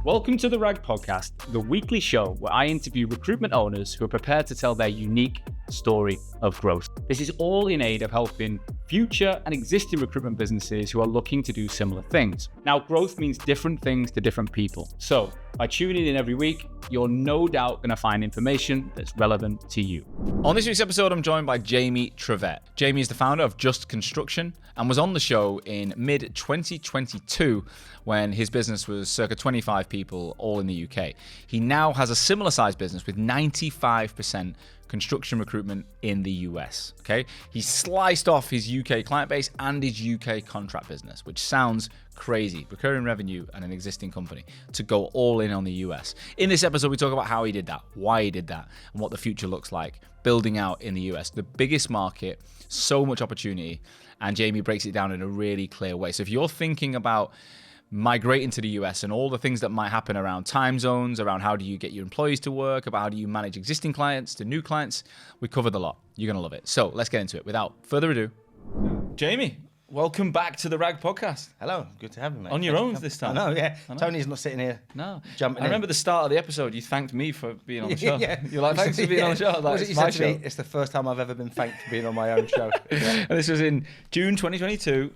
Welcome to the RAG Podcast, the weekly show where I interview recruitment owners who are prepared to tell their unique story of growth. This is all in aid of helping future and existing recruitment businesses who are looking to do similar things. Now, growth means different things to different people. So by tuning in every week, you're no doubt going to find information that's relevant to you. On this week's episode, I'm joined by Jamie Trevett. Jamie is the founder of Just Construction and was on the show in mid-2022 when his business was circa 25 people, all in the UK. He now has a similar sized business with 95% construction recruitment in the US, okay? He sliced off his UK client base and his UK contract business, which sounds crazy, recurring revenue and an existing company, to go all in on the US. In this episode, we talk about how he did that, why he did that, and what the future looks like building out in the US, the biggest market, so much opportunity, and Jamie breaks it down in a really clear way. So if you're thinking about migrating to the US and all the things that might happen around time zones, around how do you get your employees to work, about how do you manage existing clients to new clients, we covered a lot. You're going to love it. So let's get into it. Without further ado, Jamie, welcome back to the RAG Podcast. Hello, good to have you, mate. On your own this time. I know, yeah. Tony's not sitting here jumping I remember the start of the episode, you thanked me for being on the show. Yeah. You're like, thanks for being on the show. Like, what was it it's you my said to show. me? It's the first time I've ever been thanked for being on my own show. Yeah. And this was in June 2022,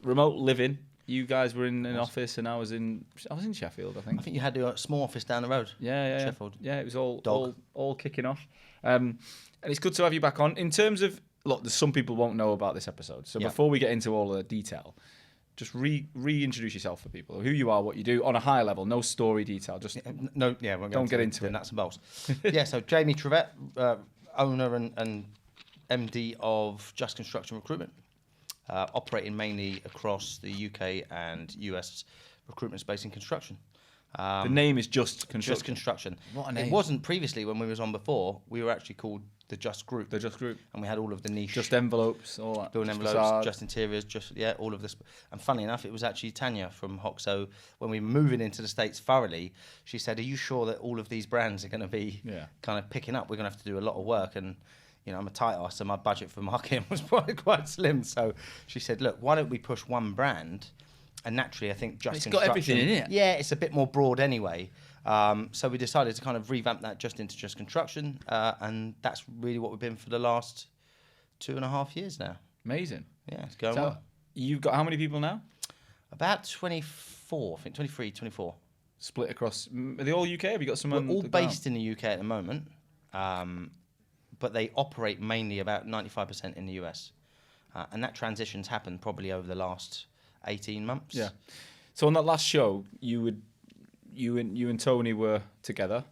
remote living. You guys were in an office, and I was in Sheffield, I think. I think you had a small office down the road. Yeah. Sheffield. Yeah, it was all kicking off. And it's good to have you back on. In terms of, look, some people won't know about this episode. So before we get into all the detail, just reintroduce yourself for people. Who you are, what you do, on a high level, no story detail. Just don't get into it. Nuts and bolts. Yeah, so Jamie Trevett, owner and MD of Just Construction Recruitment. Operating mainly across the UK and US recruitment space in construction. The name is Just Construction. Just Construction. What a name. It wasn't previously when we was on before. We were actually called the Just Group. The Just Group. And we had all of the niche. Just envelopes, all that. Building envelopes, facade. just interiors, all of this. And funnily enough, it was actually Tanya from Hoxo. When we were moving into the States thoroughly, she said, are you sure that all of these brands are going to be kind of picking up? We're going to have to do a lot of work. And you know, I'm a tight ass, so my budget for marketing was probably quite slim. So she said, look, why don't we push one brand? And naturally, I think Just Construction... It's got everything in it. Yeah, it's a bit more broad anyway. So we decided to kind of revamp that just into Just Construction. And that's really what we've been for the last 2.5 years now. Amazing. Yeah, it's going so well. You've got how many people now? About 24, I think 23, 24. Split across... Are they all UK? Have you got someone... We're all based in the UK at the moment. But they operate mainly about 95% in the US. And that transition's happened probably over the last 18 months. Yeah. So on that last show, you and Tony were together.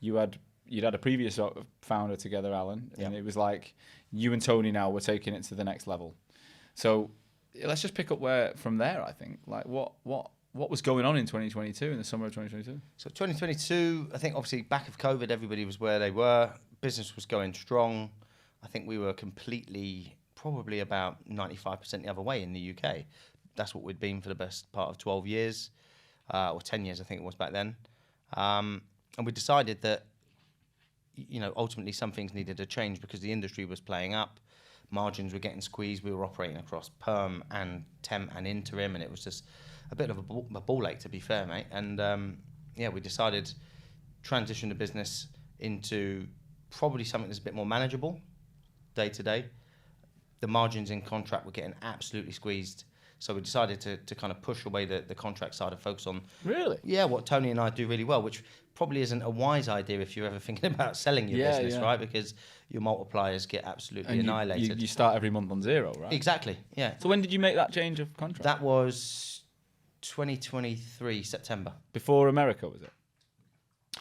You'd had a previous founder together, Alan, and it was like you and Tony now were taking it to the next level. So let's just pick up from there, I think. Like what was going on in 2022, in the summer of 2022? So 2022, I think obviously back of COVID, everybody was where they were. Business was going strong. I think we were completely, probably about 95% the other way in the UK. That's what we'd been for the best part of 12 years, or 10 years, I think it was back then. And we decided that, you know, ultimately some things needed to change because the industry was playing up. Margins were getting squeezed. We were operating across perm and temp and interim, and it was just a bit of a ball ache, to be fair, mate. And we decided to transition the business into probably something that's a bit more manageable day to day. The margins in contract were getting absolutely squeezed. So we decided to kind of push away the contract side and focus on... Really? Yeah, what Tony and I do really well, which probably isn't a wise idea if you're ever thinking about selling your business, right? Because your multipliers get absolutely annihilated. You start every month on zero, right? Exactly, yeah. So when did you make that change of contract? That was 2023, September. Before America, was it?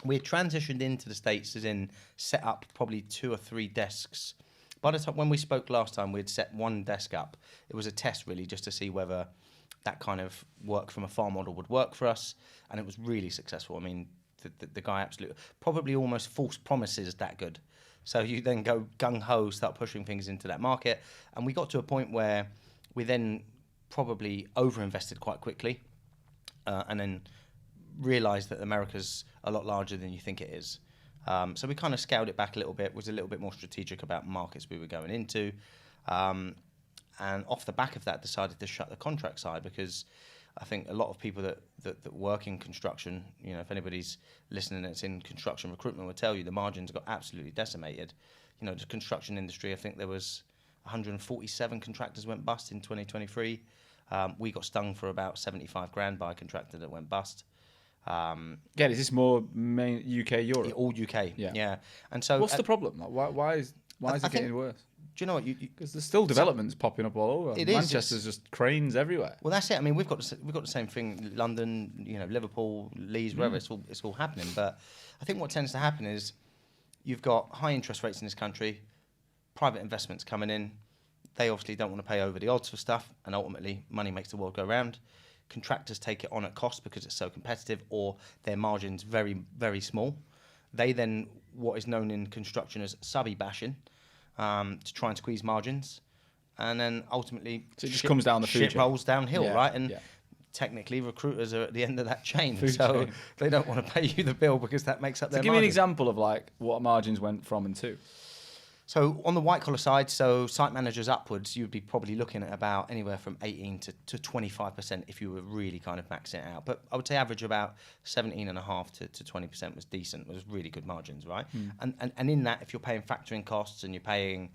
We had transitioned into the States, as in set up probably 2 or 3 desks. By the time when we spoke last time, we'd set one desk up. It was a test, really, just to see whether that kind of work from a farm model would work for us, and it was really successful. I mean, the guy absolutely, probably almost false promises that good. So you then go gung-ho, start pushing things into that market, and we got to a point where we then probably over-invested quite quickly, and then realised that America's a lot larger than you think it is. So we kind of scaled it back a little bit, was a little bit more strategic about markets we were going into. And off the back of that, decided to shut the contract side because I think a lot of people that work in construction, you know, if anybody's listening that's in construction recruitment, will tell you the margins got absolutely decimated. You know, the construction industry, I think there was 147 contractors went bust in 2023. We got stung for about 75 grand by a contractor that went bust. Again, is this more main UK, Europe? All UK, yeah. And so, what's the problem? Like, why is it getting worse? Do you know what? Because there's still developments popping up all over. Manchester's just cranes everywhere. Well, that's it. I mean, we've got the same thing. London, you know, Liverpool, Leeds, wherever it's all happening. But I think what tends to happen is you've got high interest rates in this country, private investments coming in. They obviously don't want to pay over the odds for stuff, and ultimately, money makes the world go round. Contractors take it on at cost because it's so competitive, or their margins very, very small. They then, what is known in construction as subby bashing, to try and squeeze margins, and then ultimately so it just comes down the food shit chain. rolls downhill, right? And technically, recruiters are at the end of that chain, they don't want to pay you the bill because that makes up their give margin. me an example of like what margins went from and to. So on the white collar side, so site managers upwards, you'd be probably looking at about anywhere from 18 to 25% if you were really kind of maxing it out. But I would say average about 17.5 to 20% was decent, was really good margins, right? And in that, if you're paying factoring costs and you're paying,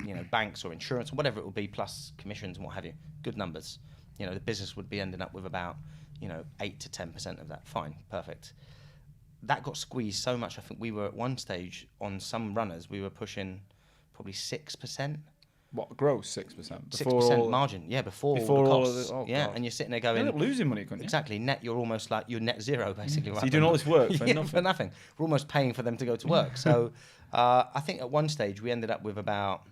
you know, banks or insurance or whatever it will be, plus commissions and what have you, good numbers. You know, the business would be ending up with about, you know, 8 to 10% of that. Fine, perfect. That got squeezed so much. I think we were at one stage on some runners, we were pushing probably 6%. What, gross 6%? 6% margin, before all the costs. God. And you're sitting there going... You end up losing money, couldn't you? Exactly. Net, you're almost like, you're net zero, basically. So you're doing all this work for nothing? For nothing. We're almost paying for them to go to work. So I think at one stage we ended up with about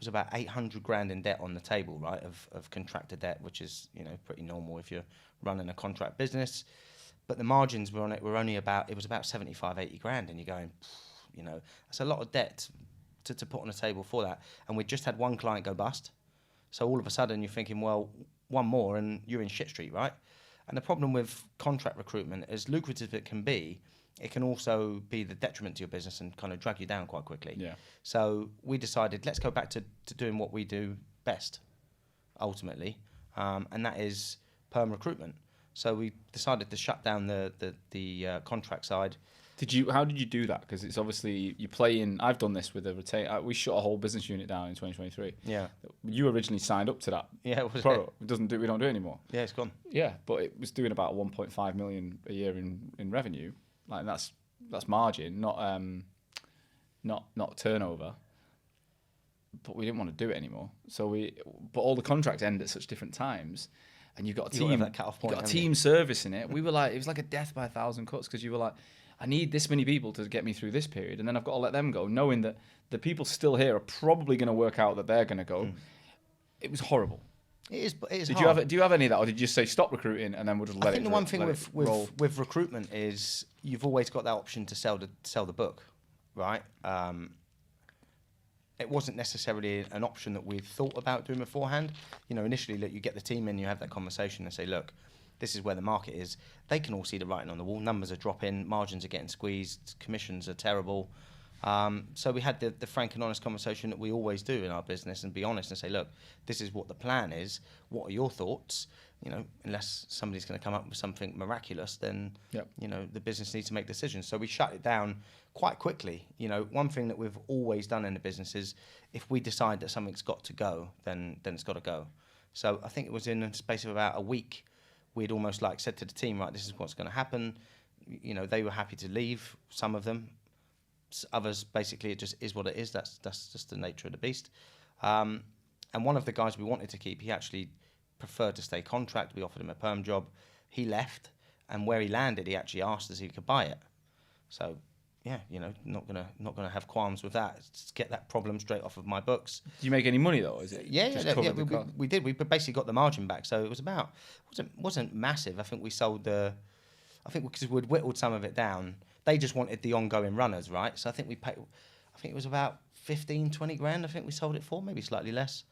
800 grand in debt on the table, right, of contractor debt, which is, you know, pretty normal if you're running a contract business. But the margins were on it were only about, it was about 75, 80 grand. And you're going, you know, that's a lot of debt to put on the table for that. And we just had one client go bust. So all of a sudden you're thinking, well, one more and you're in shit street, right? And the problem with contract recruitment, as lucrative it can be, it can also be the detriment to your business and kind of drag you down quite quickly. Yeah. So we decided, let's go back to doing what we do best, ultimately. And that is perm recruitment. So we decided to shut down the contract side. How did you do that? Because it's obviously you play in. I've done this with a retain. We shut a whole business unit down in 2023. Yeah. You originally signed up to that. Yeah, it was. Product. We don't do it anymore. Yeah, it's gone. Yeah, but it was doing about 1.5 million a year in revenue. Like that's margin, not turnover. But we didn't want to do it anymore. But all the contracts end at such different times. And you've got a team. That cut-off point, you've got a team servicing it. We were like, it was like a death by 1,000 cuts because you were like, I need this many people to get me through this period, and then I've got to let them go, knowing that the people still here are probably going to work out that they're going to go. It was horrible. It is. Do you have any of that, or did you just say stop recruiting and then we'll just let it? I think the one thing with recruitment is you've always got that option to sell the book, right? It wasn't necessarily an option that we'd thought about doing beforehand. You know, initially, look, you get the team in, you have that conversation and say, look, this is where the market is. They can all see the writing on the wall. Numbers are dropping, margins are getting squeezed, commissions are terrible. So we had the frank and honest conversation that we always do in our business and be honest and say, look, this is what the plan is. What are your thoughts? You know, unless somebody's going to come up with something miraculous, then, you know, the business needs to make decisions. So we shut it down quite quickly. You know, one thing that we've always done in the business is if we decide that something's got to go, then it's got to go. So I think it was in a space of about a week, we'd almost like said to the team, right, this is what's going to happen. You know, they were happy to leave, some of them. Others, basically, it just is what it is. That's just the nature of the beast. And one of the guys we wanted to keep, he actually preferred to stay contract. We offered him a perm job. He left, and where he landed, he actually asked us if he could buy it. So, yeah, you know, not gonna have qualms with that. Just get that problem straight off of my books. Do you make any money though? Is it? We did. We basically got the margin back. So it was wasn't massive. I think we sold because we'd whittled some of it down. They just wanted the ongoing runners, right? So I think we paid. I think it was about 15, 20 grand. I think we sold it for, maybe slightly less.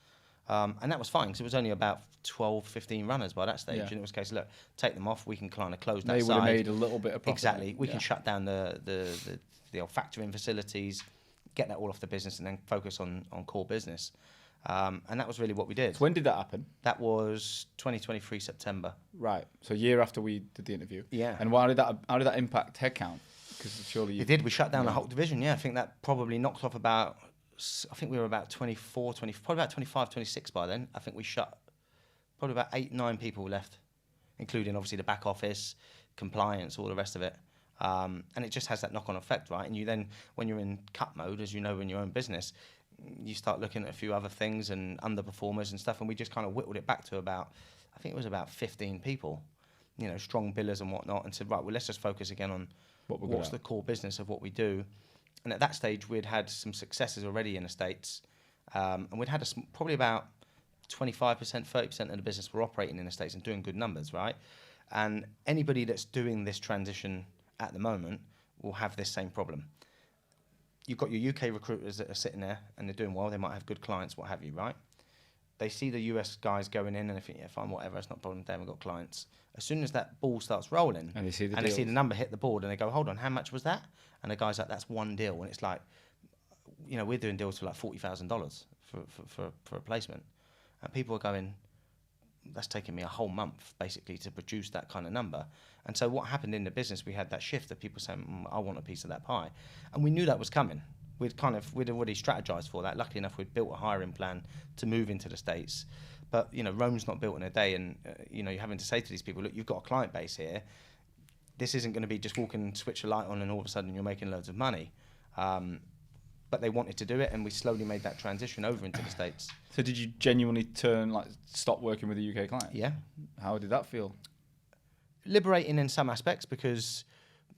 And that was fine because it was only about 12, 15 runners by that stage. And it was a case of, look, take them off. We can kind of close that side. They would have made a little bit of profit. Exactly. We can shut down the old factoring facilities, get that all off the business and then focus on core business. And that was really what we did. So when did that happen? That was 2023 September. Right. So a year after we did the interview. Yeah. And how did that impact headcount? Because surely It did. We shut down the whole division. Yeah, I think that probably knocked off I think we were about 24, probably about 25, 26 by then. I think we shut probably about 8, 9 people left, including obviously the back office, compliance, all the rest of it. And it just has that knock-on effect, right? And you then, when you're in cut mode, as you know, in your own business, you start looking at a few other things and underperformers and stuff. And we just kind of whittled it back to about, I think it was about 15 people, strong billers and whatnot, and said, right, well, let's just focus again on what's the core business of what we do. And at that stage, we'd had some successes already in the States. And we'd had probably about 25%, 30% of the business were operating in the States and doing good numbers, right? And anybody that's doing this transition at the moment will have this same problem. You've got your UK recruiters that are sitting there and they're doing well. They might have good clients, what have you, right? They see the US guys going in and they think, yeah, fine, whatever, it's not a problem. They haven't got clients. As soon as that ball starts rolling and they see the number hit the board and they go, hold on, how much was that? And the guy's like, that's one deal. And it's like, we're doing deals for like $40,000 for a placement. And people are going, that's taken me a whole month basically to produce that kind of number. And so what happened in the business, we had that shift of people saying, I want a piece of that pie. And we knew that was coming. We'd already strategized for that. Luckily enough, we'd built a hiring plan to move into the States. But, Rome's not built in a day. And, you're having to say to these people, look, you've got a client base here. This isn't going to be just walk and switch a light on and all of a sudden you're making loads of money. But they wanted to do it, and we slowly made that transition over into the States. So did you genuinely stop working with a UK client? Yeah. How did that feel? Liberating in some aspects because,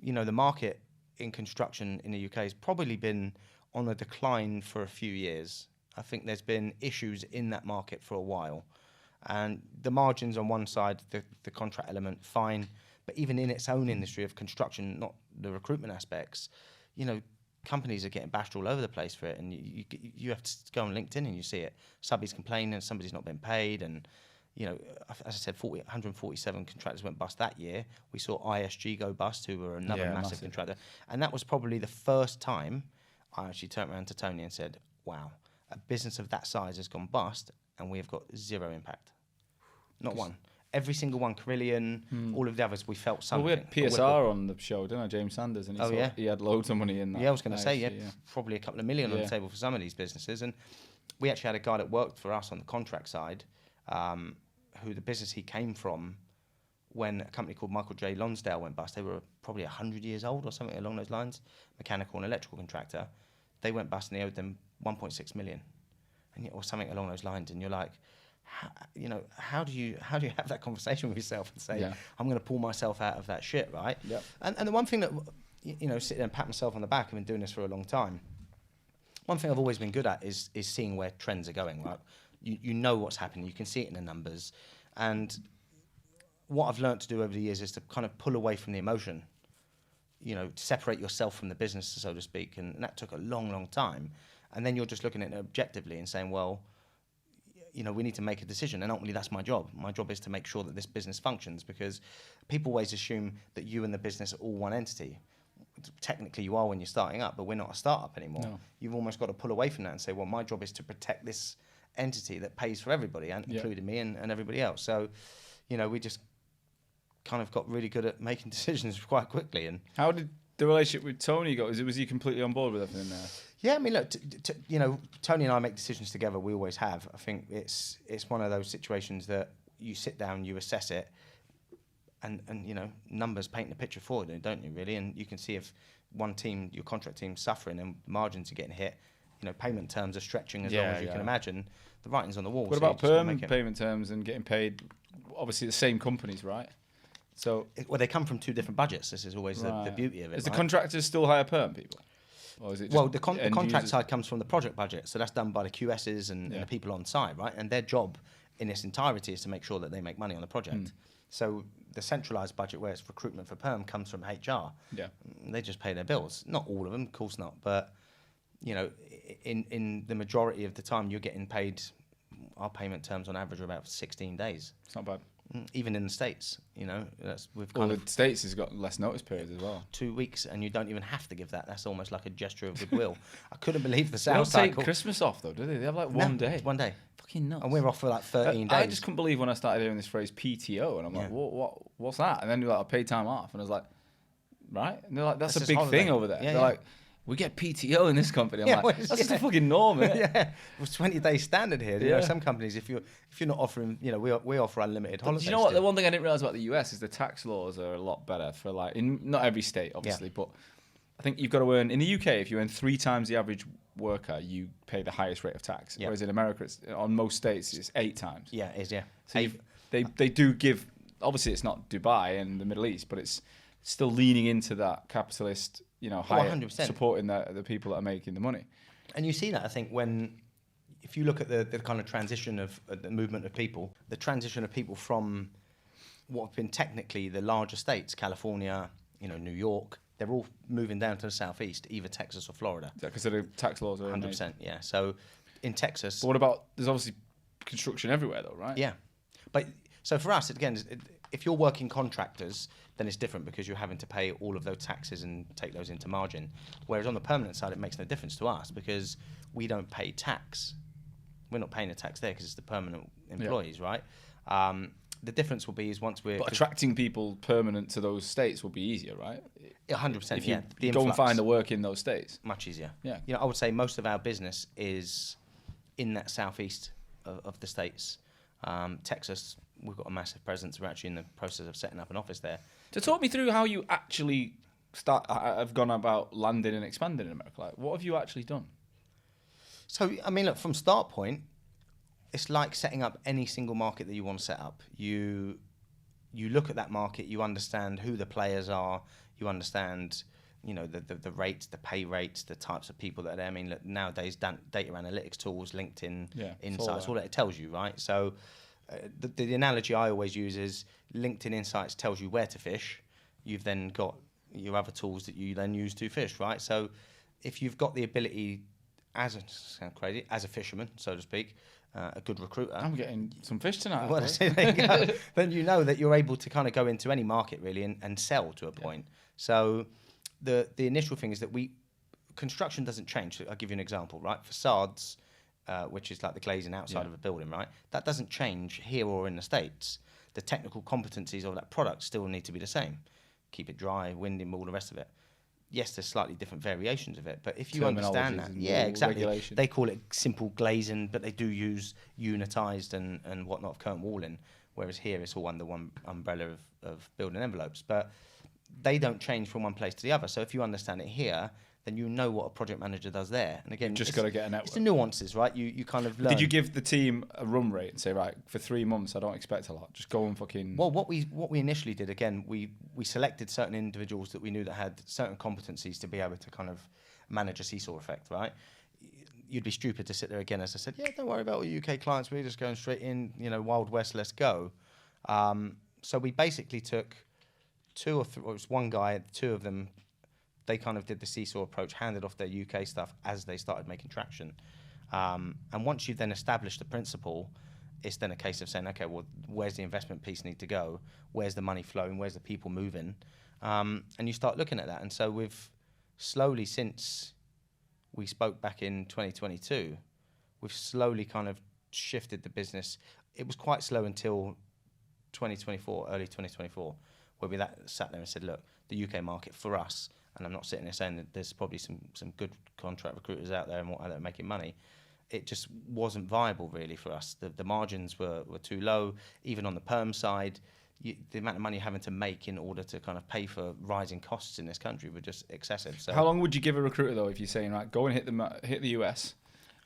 the market in construction in the UK has probably been on a decline for a few years. I think there's been issues in that market for a while. And the margins on one side, the contract element, fine. But even in its own industry of construction, not the recruitment aspects, companies are getting bashed all over the place for it, and you have to go on LinkedIn and you see it. Subbies complaining and somebody's not been paid, and as I said, 147 contractors went bust that year. We saw ISG go bust, who were another massive contractor, and that was probably the first time I actually turned around to Tony and said, "Wow, a business of that size has gone bust, and we have got zero impact, not one." Every single one, Carillion, all of the others, we felt something. Well, we had PSR on the show, didn't I? James Sanders, and he had loads of money in that. Yeah, I was going to say, probably a couple of million on the table for some of these businesses. And we actually had a guy that worked for us on the contract side, who the business he came from, when a company called Michael J. Lonsdale went bust, they were probably 100 years old or something along those lines, mechanical and electrical contractor. They went bust and they owed them 1.6 million, or something along those lines. And you're like, how do you have that conversation with yourself and say, I'm going to pull myself out of that shit, right? Yep. And the one thing that, sit there and pat myself on the back, I've been doing this for a long time. One thing I've always been good at is seeing where trends are going, right? You know what's happening, you can see it in the numbers. And what I've learned to do over the years is to kind of pull away from the emotion, to separate yourself from the business, so to speak. And that took a long, long time. And then you're just looking at it objectively and saying, well, we need to make a decision. And ultimately, that's my job. My job is to make sure that this business functions, because people always assume that you and the business are all one entity. Technically, you are when you're starting up, but we're not a startup anymore. No. You've almost got to pull away from that and say, well, my job is to protect this entity that pays for everybody, and including me and everybody else. So, we just kind of got really good at making decisions quite quickly. And how did the relationship with Tony go? Was he completely on board with everything there? Yeah, I mean, look, Tony and I make decisions together. We always have. I think it's one of those situations that you sit down, you assess it, and numbers paint the picture for you, don't you, really? And you can see if one team, your contract team's suffering and margins are getting hit, payment terms are stretching as long as you can imagine. The writing's on the wall. What about perm payment terms and getting paid? Obviously, the same companies, right? So, they come from two different budgets. This is always the beauty of it. Does the contractors still hire perm people? Or is it the contract side comes from the project budget, so that's done by the QSs and the people on site, right? And their job in its entirety is to make sure that they make money on the project. So the centralised budget, where it's recruitment for perm, comes from HR. Yeah, they just pay their bills. Not all of them, of course not, but in the majority of the time, you're getting paid. Our payment terms on average are about 16 days. It's not bad. Even in the States, you know, we've Well, kind the of States has got less notice periods as well. 2 weeks, and you don't even have to give that. That's almost like a gesture of goodwill. I couldn't believe the They sales don't take cycle. Christmas off though, do they? They have like one No, day. it's 1 day. Fucking nuts. And we're off for like 13 days. I just couldn't believe when I started hearing this phrase PTO, and I'm like, what's that? And then you're like, I paid time off, and I was like, right? And they're like, that's a just big holiday. thing over there. Yeah, They're yeah. like, we get PTO in this company. I'm Yeah, like, well, that's just a yeah. fucking norm, isn't it? Yeah, it was 20-day standard here. You know, Yeah. some companies, if you're not offering, you know, we offer unlimited holidays. Do you know what? The still. one thing I didn't realize about the US is the tax laws are a lot better for like in not every state, obviously, but I think you've got to earn in the UK. If you earn 3 times the average worker, you pay the highest rate of tax. Yeah. Whereas in America, it's, on most states, it's 8 times. Yeah, it is. Yeah. So they do give. Obviously, it's not Dubai and the Middle East, but it's still leaning into that capitalist, you know, higher 100%. supporting the people that are making the money. And you see that, I think, if you look at the kind of transition of the movement of people, the transition of people from what have been technically the larger states, California, you know, New York, they're all moving down to the southeast, either Texas or Florida. Because the tax laws are 100%, yeah. So in Texas... But what about, there's obviously construction everywhere though, right? Yeah. But so for us, again, if you're working contractors, then it's different because you're having to pay all of those taxes and take those into margin. Whereas on the permanent side, it makes no difference to us because we don't pay tax. We're not paying a tax there because it's the permanent employees, right? The difference will be is once we're... But attracting people permanent to those states will be easier, right? 100%, If you, yeah. you go and find the work in those states. Much easier. Yeah. You know, I would say most of our business is in that southeast of the states. Texas, we've got a massive presence. We're actually in the process of setting up an office there. So talk me through how you actually have gone about landing and expanding in America. Like, what have you actually done? So, I mean, look, from start point, it's like setting up any single market that you want to set up. You look at that market, you understand who the players are, you understand, you know, the rates, the pay rates, the types of people that are there. I mean, look, nowadays, data analytics tools, LinkedIn, Insights, all that it tells you, right? So the analogy I always use is LinkedIn Insights tells you where to fish. You've then got your other tools that you then use to fish, right? So if you've got the ability, sound crazy, as a fisherman, so to speak, a good recruiter. I'm getting some fish tonight. Well, there you go. Then you know that you're able to kind of go into any market really and sell to a point. So the initial thing is that construction doesn't change. So I'll give you an example, right? Facades, which is like the glazing outside of a building, right? That doesn't change here or in the States. The technical competencies of that product still need to be the same. Keep it dry, winding, all the rest of it. Yes, there's slightly different variations of it, but if you understand that, yeah, exactly. Regulation. They call it simple glazing, but they do use unitized and whatnot of curtain walling, whereas here it's all under one umbrella of building envelopes. But they don't change from one place to the other. So if you understand it here, then you know what a project manager does there. And again, Just got to get a network. It's the nuances, right? You kind of learn. Did you give the team a run rate and say, right, for 3 months, I don't expect a lot. Just go and fucking... Well, what we initially did, again, we selected certain individuals that we knew that had certain competencies to be able to kind of manage a seesaw effect, right? You'd be stupid to sit there again, as I said, yeah, don't worry about all UK clients. We're just going straight in, you know, Wild West, let's go. So we basically took 2 or 3, well, it was one guy, 2 of them, they kind of did the seesaw approach, handed off their UK stuff as they started making traction. And once you've then established the principle, it's then a case of saying, okay, well, where's the investment piece need to go? Where's the money flowing? Where's the people moving? And you start looking at that. And so we've slowly, since we spoke back in 2022, we've slowly kind of shifted the business. It was quite slow until 2024, early 2024, where we sat there and said, look, the UK market for us, and I'm not sitting there saying that there's probably some good contract recruiters out there and that are making money. It just wasn't viable really for us. The margins were too low. Even on the perm side, the amount of money you're having to make in order to kind of pay for rising costs in this country were just excessive. So how long would you give a recruiter though if you're saying, right, go and hit the US?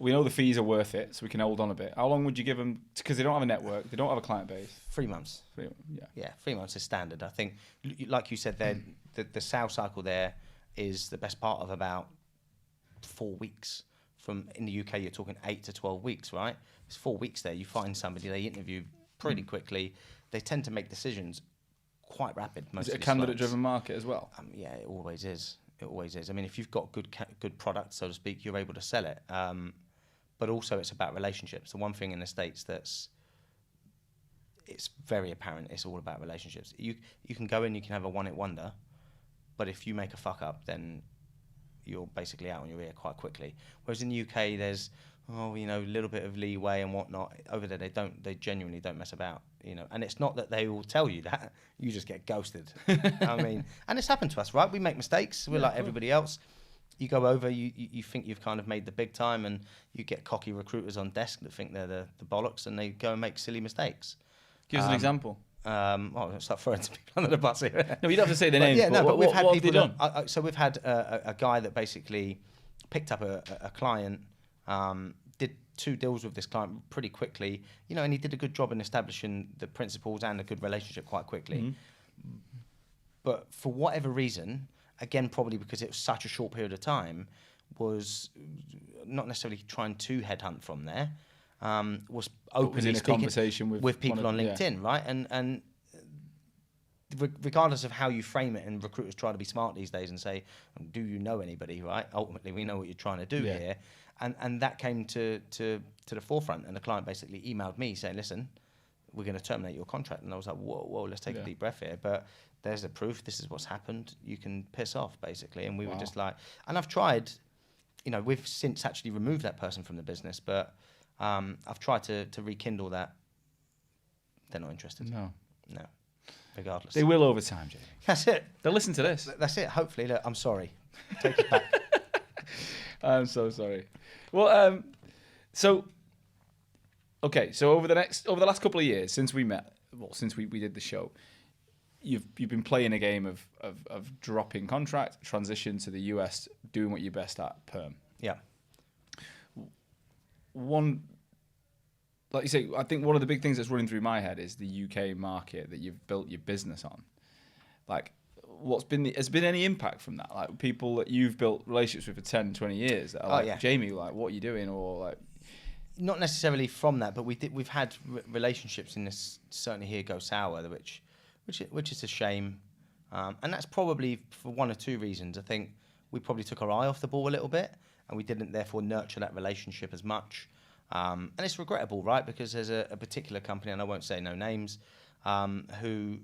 We know the fees are worth it, so we can hold on a bit. How long would you give them? Because they don't have a network, they don't have a client base. 3 months. Yeah, 3 months is standard. I think, like you said there, the sales cycle there is the best part of about 4 weeks. From in the UK, you're talking 8 to 12 weeks, right? It's 4 weeks there. You find somebody, they interview pretty quickly. They tend to make decisions quite rapid. Is it a candidate-driven market as well? Yeah, it always is. It always is. I mean, if you've got good product, so to speak, you're able to sell it. But also, it's about relationships. The one thing in the States that's it's very apparent it's all about relationships. You can go in, you can have a one-hit wonder, but if you make a fuck up, then you're basically out on your ear quite quickly. Whereas in the UK, there's a little bit of leeway and whatnot. Over there, they genuinely don't mess about, And it's not that they will tell you that. You just get ghosted. I mean, and it's happened to us, right? We make mistakes. We're like everybody else. You go over, you think you've kind of made the big time, and you get cocky recruiters on desk that think they're the bollocks, and they go and make silly mistakes. Give us an example. Let's start throwing some people under the bus here. No, you don't have to say their names. But we've had people. Done? So we've had a guy that basically picked up a client, did 2 deals with this client pretty quickly, and he did a good job in establishing the principles and a good relationship quite quickly. Mm-hmm. But for whatever reason, again, probably because it was such a short period of time, was not necessarily trying to headhunt from there. Was openly in a speaking conversation with people on LinkedIn, right? And regardless of how you frame it, and recruiters try to be smart these days and say, "Do you know anybody?" Right? Ultimately, we know what you're trying to do here, and that came to the forefront. And the client basically emailed me saying, "Listen, we're going to terminate your contract." And I was like, "Whoa, let's take a deep breath here." But there's the proof. This is what's happened. You can piss off, basically. And we were just like, and I've tried. We've since actually removed that person from the business, but. I've tried to rekindle that. They're not interested. No. Regardless. They will over time, Jamie. That's it. They'll listen to this. That's it. Hopefully. Look, I'm sorry. Take it back. I'm so sorry. Well, so over the last couple of years since we met, since we did the show, you've been playing a game of dropping contract, transition to the US, doing what you're best at, perm. Yeah. Like you say, I think one of the big things that's running through my head is the UK market that you've built your business on. Like, has been any impact from that? Like, people that you've built relationships with for 10, 20 years that are Jamie, like, what are you doing? Or like, not necessarily from that, but we've had relationships in this certainly here go sour, which is a shame, and that's probably for one or two reasons. I think we probably took our eye off the ball a little bit, and we didn't therefore nurture that relationship as much. And it's regrettable, right? Because there's a particular company, and I won't say no names, who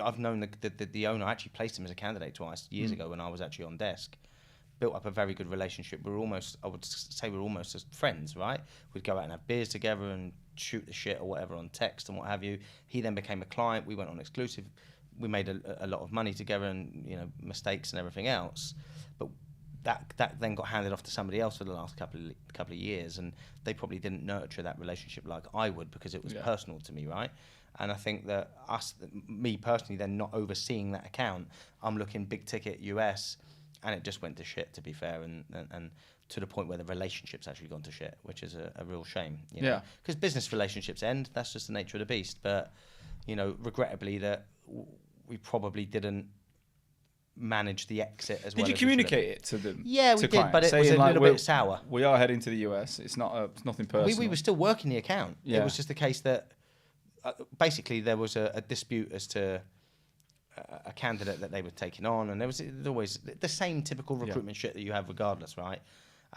I've known the owner. I actually placed him as a candidate twice years ago when I was actually on desk. Built up a very good relationship. I would say we're almost as friends, right? We'd go out and have beers together and shoot the shit or whatever on text and what have you. He then became a client. We went on exclusive. We made a lot of money together, and mistakes and everything else. But that then got handed off to somebody else for the last couple of years, and they probably didn't nurture that relationship like I would, because it was personal to me, right? And I think that me personally, then not overseeing that account, I'm looking big ticket US, and it just went to shit, to be fair, and to the point where the relationship's actually gone to shit, which is a real shame. Because business relationships end. That's just the nature of the beast. But regrettably, that we probably didn't manage the exit as well. Did you communicate it to them? Yeah, we did, but it was a little bit sour. We are heading to the US. It's nothing personal. We were still working the account. Yeah. It was just the case that basically there was a dispute as to a candidate that they were taking on, and there was always the same typical recruitment shit that you have regardless, right?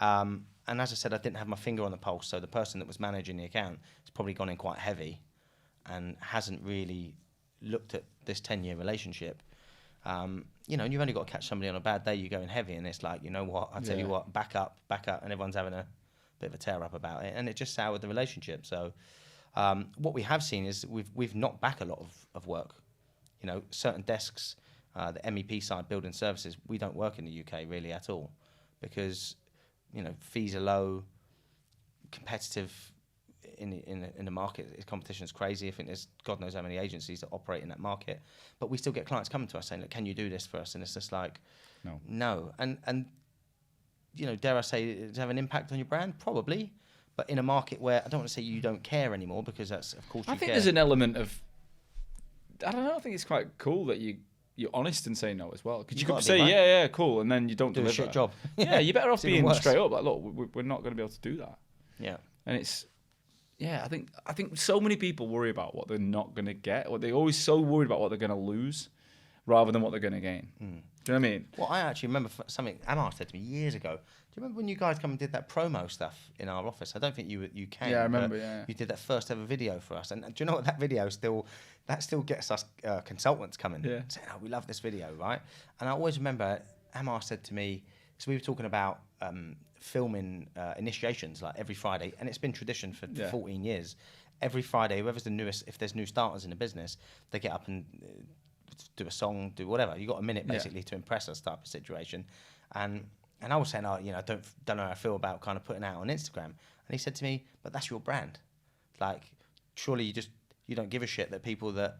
And as I said, I didn't have my finger on the pulse, so the person that was managing the account has probably gone in quite heavy and hasn't really looked at this 10-year relationship. And you've only got to catch somebody on a bad day, you go in heavy, and it's like, you know what, I'll tell you what, back up, and everyone's having a bit of a tear up about it, and it just soured the relationship. So what we have seen is we've knocked back a lot of work. Certain desks, the MEP side, building services, we don't work in the UK really at all, because fees are low, competitive in the market. Competition is crazy. I think there's God knows how many agencies that operate in that market, but we still get clients coming to us saying, "Look, can you do this for us?" And it's just like, no. And dare I say, does it have an impact on your brand? Probably, but in a market where I don't want to say you don't care anymore, because that's of course. I think there's an element of, I don't know. I think it's quite cool that you're honest and say no as well, because you could say yeah, cool, and then you don't deliver. Do a shit job. Yeah, you're better off being straight up. Like, look, we're not going to be able to do that. Yeah, and it's. Yeah, I think so many people worry about what they're not going to get, or they're always so worried about what they're going to lose, rather than what they're going to gain. Do you know what I mean? Well, I actually remember something Amar said to me years ago. Do you remember when you guys come and did that promo stuff in our office? I don't think you came. Yeah, I remember. Yeah. You did that first ever video for us, and do you know what, that video still gets us consultants coming saying, "Oh, we love this video," right? And I always remember Amar said to me, so we were talking about filming initiations like every Friday, and it's been tradition for 14 years. Every Friday, whoever's the newest, if there's new starters in the business, they get up and do a song, do whatever. You got a minute basically to impress us, type of situation. And I was saying, don't know how I feel about kind of putting out on Instagram. And he said to me, but that's your brand. Like, surely you don't give a shit that people that,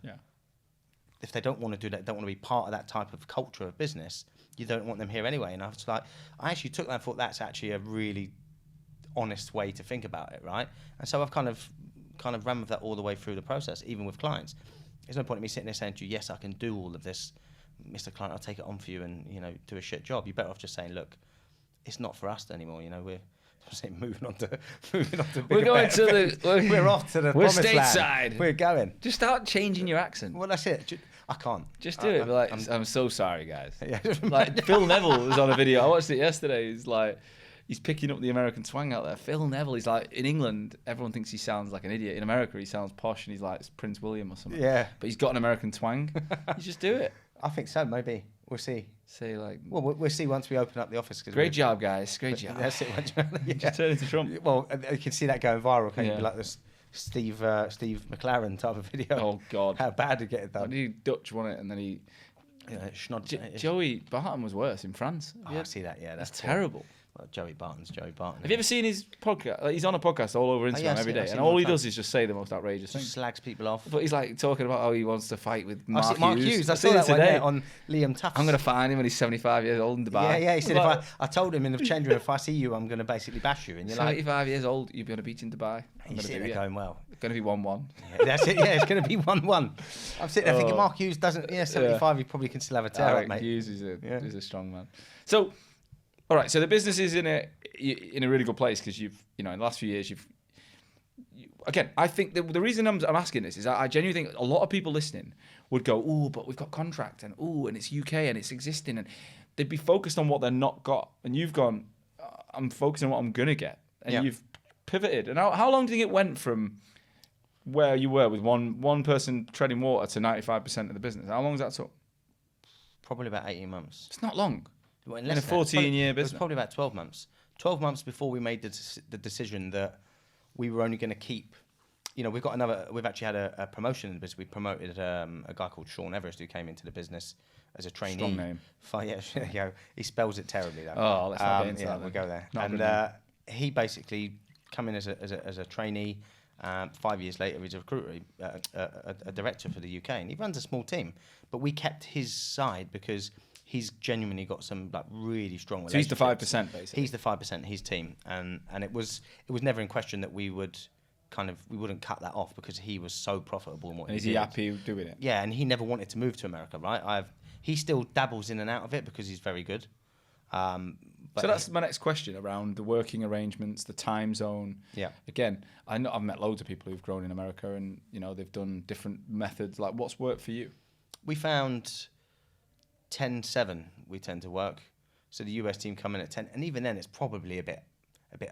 if they don't want to do that, don't want to be part of that type of culture of business, you don't want them here anyway. And I was like, I actually took that and thought that's actually a really honest way to think about it, right? And so I've kind of ran with that all the way through the process, even with clients. There's no point in me sitting there saying to you, yes, I can do all of this, Mr. Client, I'll take it on for you and, do a shit job. You're better off just saying, look, it's not for us anymore. We're moving on to we're going to the we're off to the we're promised stateside. Land. We're going. Just start changing your accent. Well, that's it. I can't. Just do it. Like, I'm so sorry, guys. Yeah. Like Phil Neville was on a video. I watched it yesterday. He's picking up the American twang out there. Phil Neville, he's like, in England, everyone thinks he sounds like an idiot. In America, he sounds posh and he's like Prince William or something. Yeah. But he's got an American twang. You just do it. I think so, maybe. We'll see. Say like... Well, we'll see once we open up the office. Great job, guys. Great job. That's it. Just turn into Trump. Well, you can see that going viral, can't you? Like this Steve McLaren type of video. Oh, God. How bad to get it done. He Dutch won it and then he... Joey Barton was worse in France. I see that, yeah. That's terrible. Well, Joey Barton. Have you ever seen his podcast? Like, he's on a podcast all over Instagram every day, and all he does is just say the most outrageous things. Slags people off. But he's like talking about how he wants to fight with Mark Hughes. I saw that today on Liam Tufts. I'm going to find him when he's 75 years old in Dubai. Yeah. He said, I told him in the change room, if I see you, I'm going to basically bash you. And you're 75 years old, you'll be on a beach in Dubai. You're sitting there going, well. It's going to be 1-1. Yeah, that's it. Yeah, it's going to be 1-1. I'm sitting there thinking, Mark Hughes doesn't. 75. He probably can still have a tear up, mate. Hughes is a strong man. So, all right. So the business is in a really good place because you've, in the last few years, again, I think the reason I'm asking this is I genuinely think a lot of people listening would go, oh, but we've got contract and it's UK and it's existing, and they'd be focused on what they're not got, and you've gone, I'm focusing on what I'm gonna get, and you've pivoted. And how long do you think it went from where you were with one person treading water to 95% of the business? How long does that took? Probably about 18 months. It's not long. Well, in a 14-year business. It was probably about 12 months. 12 months before we made the decision that we were only going to keep. We've actually had a promotion in the business. We promoted a guy called Sean Everest who came into the business as a trainee. Strong name. He spells it terribly though. Oh, let's not get into that. We'll go there. And he basically come in as a trainee. 5 years later, he's a recruiter, a director for the UK, and he runs a small team. But we kept his side because he's genuinely got some really strong relationships. So he's the 5% basically. He's the 5%, his team, and it was never in question that we wouldn't cut that off because he was so profitable in what he did. Is he happy doing it? Yeah, and he never wanted to move to America, right? He still dabbles in and out of it because he's very good. So that's my next question around the working arrangements, the time zone. Yeah. Again, I've met loads of people who've grown in America, and they've done different methods. Like, what's worked for you? We found 10-7 we tend to work. So the US team come in at 10, and even then it's probably a bit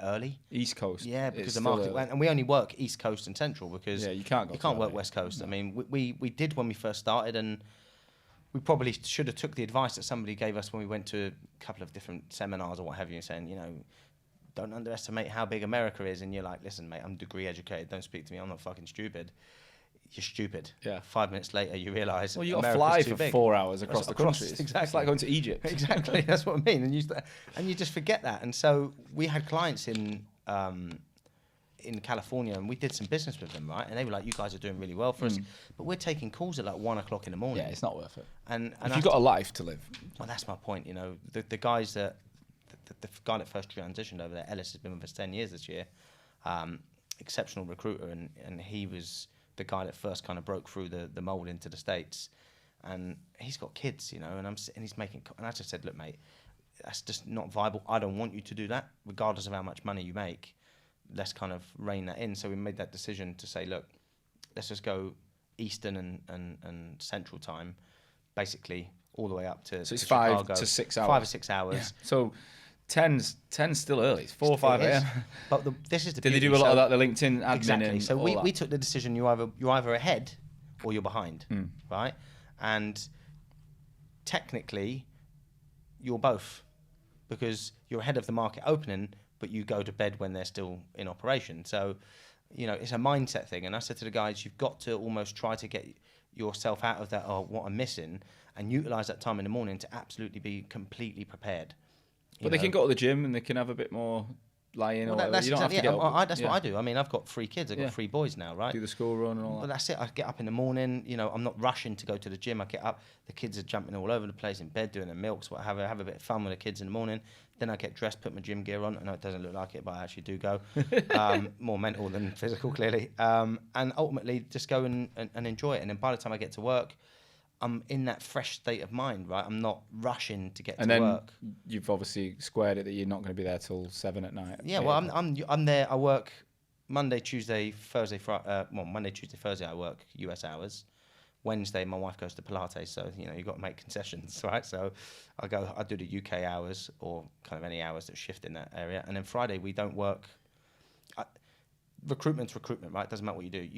early. East Coast. Yeah, because the market and we only work East Coast and Central because you can't work West Coast. No. I mean, we did when we first started, and we probably should have took the advice that somebody gave us when we went to a couple of different seminars or what have you, saying, don't underestimate how big America is. And you're like, listen, mate, I'm degree educated. Don't speak to me. I'm not fucking stupid. You're stupid. Yeah. 5 minutes later, you realise. Well, you got to fly for 4 hours across the country. Exactly. It's like going to Egypt. Exactly. That's what I mean. And you just forget that. And so we had clients in California, and we did some business with them, right? And they were like, "You guys are doing really well for us," but we're taking calls at 1 o'clock in the morning. Yeah, it's not worth it. And if you've got a life to live. Well, that's my point. The guys the guy that first transitioned over there, Ellis, has been with us 10 years this year. Exceptional recruiter, and he was the guy that first kind of broke through the mold into the States. And he's got kids, and he's making. And I just said, "Look, mate, that's just not viable. I don't want you to do that, regardless of how much money you make. Let's kind of rein that in." So we made that decision to say, look, let's just go Eastern and Central time, basically all the way up to So it's Chicago. 5 to 6 hours. 5 or 6 hours. Yeah. So 10's still early. It's 4 or 5 a.m. But this is the Did they beauty. do a lot of that, the LinkedIn admin Exactly. and So all we that? took the decision you're either ahead or you're behind, right? And technically, you're both, because you're ahead of the market opening, but you go to bed when they're still in operation. So, it's a mindset thing. And I said to the guys, you've got to almost try to get yourself out of that, what I'm missing, and utilize that time in the morning to absolutely be completely prepared. But they can go to the gym and they can have a bit more lie-in. Well, or that's you don't exactly have to it. get up. That's what I do. I mean, I've got 3 kids. I've got 3 boys now, right? Do the school run and all Well, that. that's it. I get up in the morning. I'm not rushing to go to the gym. I get up. The kids are jumping all over the place in bed, doing their milks. Have a bit of fun with the kids in the morning. Then I get dressed, put my gym gear on. I know it doesn't look like it, but I actually do go. More mental than physical, clearly. And ultimately, just go and enjoy it. And then by the time I get to work, I'm in that fresh state of mind, right? I'm not rushing to get to work. And then you've obviously squared it that you're not going to be there till 7 at night. Yeah, well, I'm there. I work Monday, Tuesday, Thursday, Friday. Monday, Tuesday, Thursday, I work US hours. Wednesday, my wife goes to Pilates, so you've got to make concessions, right? So I do the UK hours, or kind of any hours that shift in that area. And then Friday, we don't work. Recruitment's recruitment, right? Doesn't matter what you do.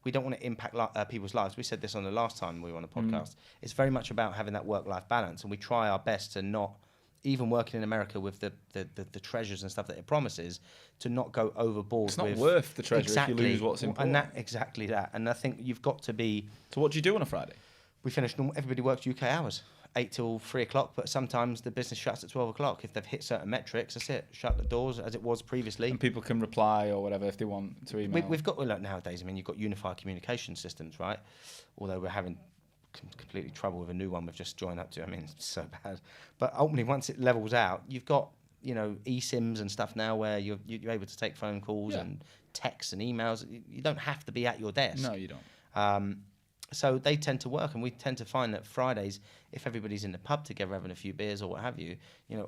We don't want to impact people's lives. We said this on the last time we were on a podcast. It's very much about having that work-life balance, and we try our best to not, even working in America with the treasures and stuff that it promises, to not go overboard. It's not worth the treasure if you lose what's important. And exactly that. And I think you've got to be. So what do you do on a Friday? We finish. Everybody works UK hours, 8 till 3 o'clock. But sometimes the business shuts at 12 o'clock. If they've hit certain metrics, that's it. Shut the doors as it was previously. And people can reply or whatever if they want to email. We've got nowadays. I mean, you've got unified communication systems, right? Although we're having completely trouble with a new one we've just joined up to. I mean, it's so bad. But ultimately, once it levels out, you've got eSIMs and stuff now where you're able to take phone calls and texts and emails. You don't have to be at your desk. No, you don't. So they tend to work, and we tend to find that Fridays, if everybody's in the pub together having a few beers or what have you,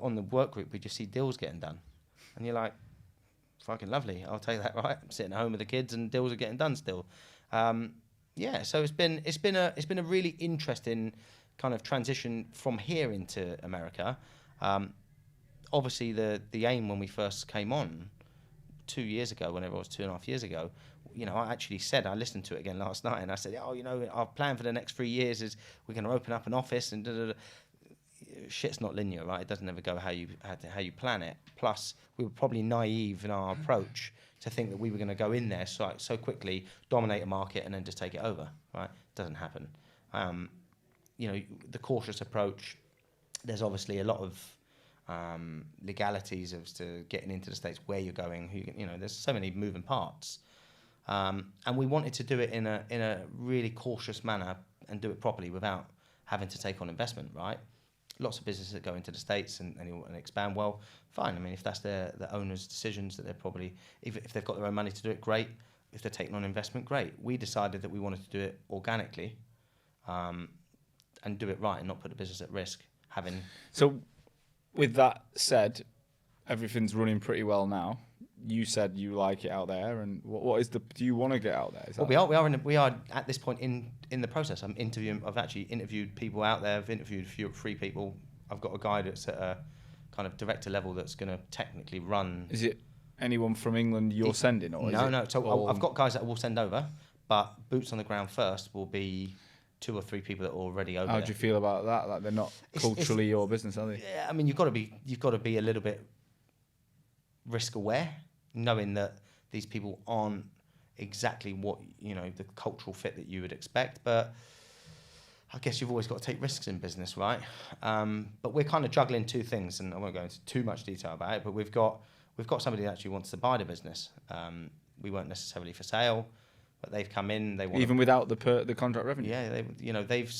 on the work group, we just see deals getting done, and you're like, fucking lovely. I'll take that, right? I'm sitting at home with the kids, and deals are getting done still. So it's been a really interesting kind of transition from here into America. Obviously, the aim when we first came on 2 years ago, whenever it was 2.5 years ago, I actually said, I listened to it again last night, and I said, our plan for the next 3 years is we're going to open up an office and da-da-da. Shit's not linear, right? It doesn't ever go how you plan it. Plus, we were probably naive in our approach to think that we were going to go in there so quickly, dominate a market, and then just take it over, right? Doesn't happen. The cautious approach, there's obviously a lot of legalities as to getting into the States, where you're going, there's so many moving parts. And we wanted to do it in a really cautious manner and do it properly without having to take on investment, right? Lots of businesses that go into the States and expand, well, fine. I mean, if that's the owner's decisions, that they're probably, if they've got their own money to do it, great. If they're taking on investment, great. We decided that we wanted to do it organically and do it right and not put the business at risk. So with that said, everything's running pretty well now. You said you like it out there, and do you want to get out there? We are at this point in the process. I've actually interviewed people out there. I've interviewed 3 people. I've got a guy that's at a kind of director level that's going to technically run. Is it anyone from England you're sending, or no? So I've got guys that will send over, but boots on the ground first will be 2 or 3 people that are already over. How do you feel about that? Like, they're not culturally your business, are they? Yeah, I mean, you've got to be a little bit risk aware, knowing that these people aren't exactly what the cultural fit that you would expect. But I guess you've always got to take risks in business, right? But we're kind of juggling 2 things, and I won't go into too much detail about it. But we've got somebody that actually wants to buy the business. We weren't necessarily for sale, but they've come in. They want even without the contract revenue. Yeah, they've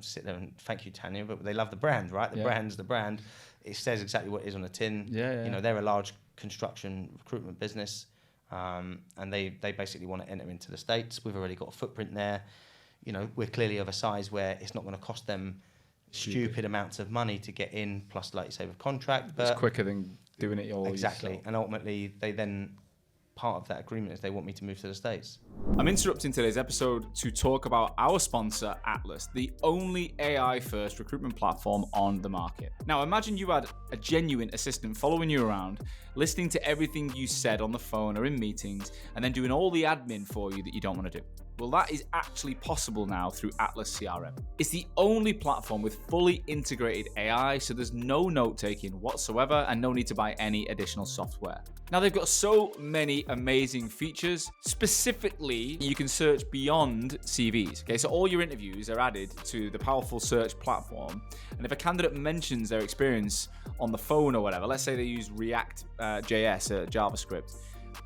sit there and thank you, Tanya, but they love the brand, right? The brand's the brand. It says exactly what it is on the tin. Yeah. They're a large construction recruitment business, and they basically want to enter into the States. We've already got a footprint there. We're clearly of a size where it's not going to cost them stupid amounts of money to get in, plus, like you say, with contract. But it's quicker than doing it all exactly. yourself. And ultimately, they then part of that agreement is they want me to move to the States. I'm interrupting today's episode to talk about our sponsor, Atlas, the only AI-first recruitment platform on the market. Now, imagine you had a genuine assistant following you around, listening to everything you said on the phone or in meetings, and then doing all the admin for you that you don't want to do. Well, that is actually possible now through Atlas CRM. It's the only platform with fully integrated AI, so there's no note-taking whatsoever and no need to buy any additional software. Now, they've got so many amazing features. Specifically, you can search beyond CVs. Okay, so all your interviews are added to the powerful search platform. And if a candidate mentions their experience on the phone or whatever, let's say they use React JS, JavaScript,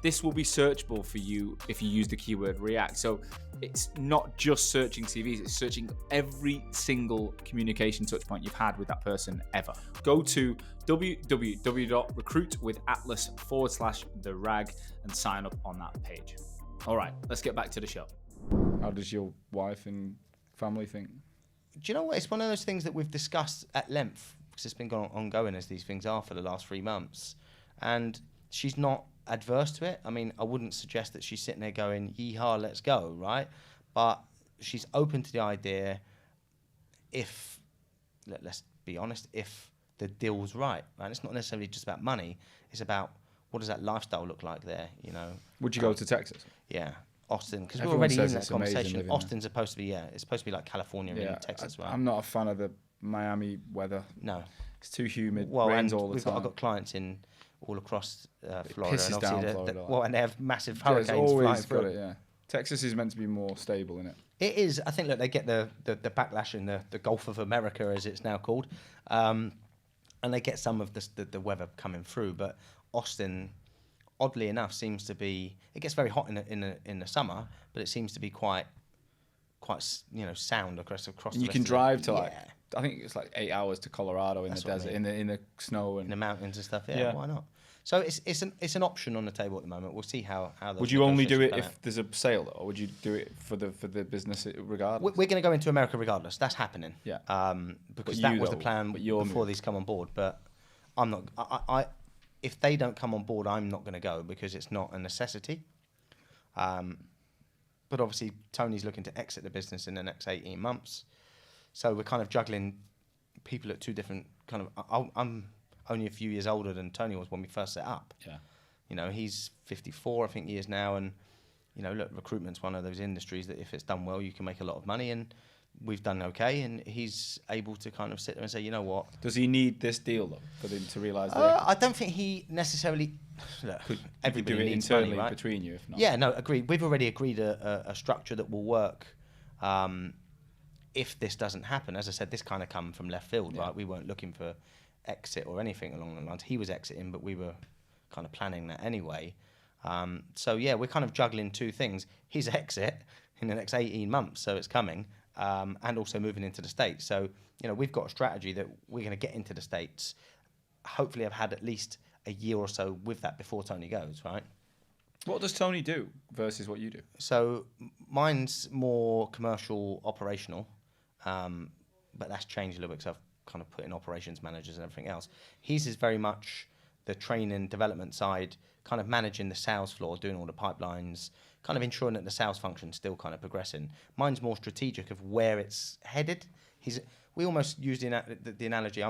this will be searchable for you if you use the keyword React. So it's not just searching CVs, it's searching every single communication touchpoint you've had with that person ever. Go to www.recruitwithatlas.com/therag and sign up on that page. All right, let's get back to the show. How does your wife and family think? Do you know what? It's one of those things that we've discussed at length because it's been ongoing as these things are for the last 3 months. And she's not adverse to it. I mean, I wouldn't suggest that she's sitting there going, yeehaw, let's go, right? But she's open to the idea if, let's be honest, if the deal's right? It's not necessarily just about money. It's about what does that lifestyle look like there, you know? Would you go to Texas? Yeah. Austin, because we're Everyone already says in that it's amazing conversation. living Austin's supposed to be, it's supposed to be like California, really, Texas, right? I'm not a fan of the Miami weather. No. It's too humid, Well, rains and all the time. I've got clients in all across Florida. pisses And down obviously Florida. well, and they have massive Yeah, it's hurricanes flying always through. got it, yeah. Texas is meant to be more stable, isn't it? It is. I think, look, they get the backlash in the Gulf of America, as it's now called, and they get some of the weather coming through. But Austin, oddly enough, seems to be. It gets very hot in the summer, but it seems to be quite sound across. And you can drive to I think it's like 8 hours to Colorado in That's the what I desert, mean. in the snow and in the mountains and stuff. Yeah, Yeah. why not? So it's an option on the table at the moment. We'll see how those Would you only do it negotiations pan if there's a sale, or would you do it for the business regardless? We're going to go into America regardless. That's happening. Yeah. Because But that you, was the though, plan but you're before moving. these come on board. But I'm not. If they don't come on board, I'm not going to go because it's not a necessity. But obviously, Tony's looking to exit the business in the next 18 months. So we're kind of juggling people at two different kind of. I'm only a few years older than Tony was when we first set up. Yeah. You know, he's 54, I think he is now, and you know, look, recruitment's one of those industries that if it's done well, you can make a lot of money, and we've done okay, and he's able to kind of sit there and say, you know what? Does he need this deal though for him to realise that? I don't think he necessarily. Look, everybody do it needs internally money, right? between you, if not. Yeah, no, agreed. We've already agreed a structure that will work. If this doesn't happen, as I said, this kind of come from left field, Yeah. right? We weren't looking for exit or anything along the lines. He was exiting, but we were kind of planning that anyway. So yeah, we're kind of juggling two things: his exit in the next 18 months, so it's coming, and also moving into the States. So you know, we've got a strategy that we're going to get into the States. Hopefully, I've had at least a year or so with that before Tony goes, right? What does Tony do versus what you do? So mine's more commercial, operational, but that's changed a little bit because I've kind of put in operations managers and everything else. His is very much the training development side, kind of managing the sales floor, doing all the pipelines, kind of ensuring that the sales function's still kind of progressing. Mine's more strategic of where it's headed. We almost use the analogy,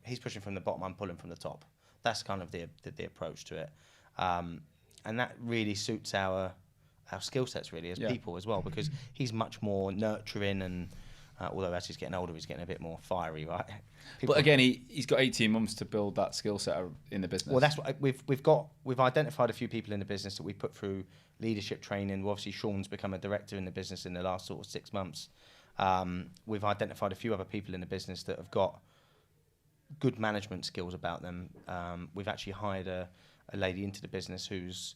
he's pushing from the bottom, I'm pulling from the top. That's kind of the approach to it. And that really suits our skill sets really as people as well, because he's much more nurturing and although as he's getting older, he's getting a bit more fiery, right? But again, he's got 18 months to build that skill set in the business. Well, that's what we've identified a few people in the business that we put through leadership training. Well, obviously, Sean's become a director in the business in the last sort of 6 months. We've identified a few other people in the business that have got good management skills about them. We've actually hired a lady into the business whose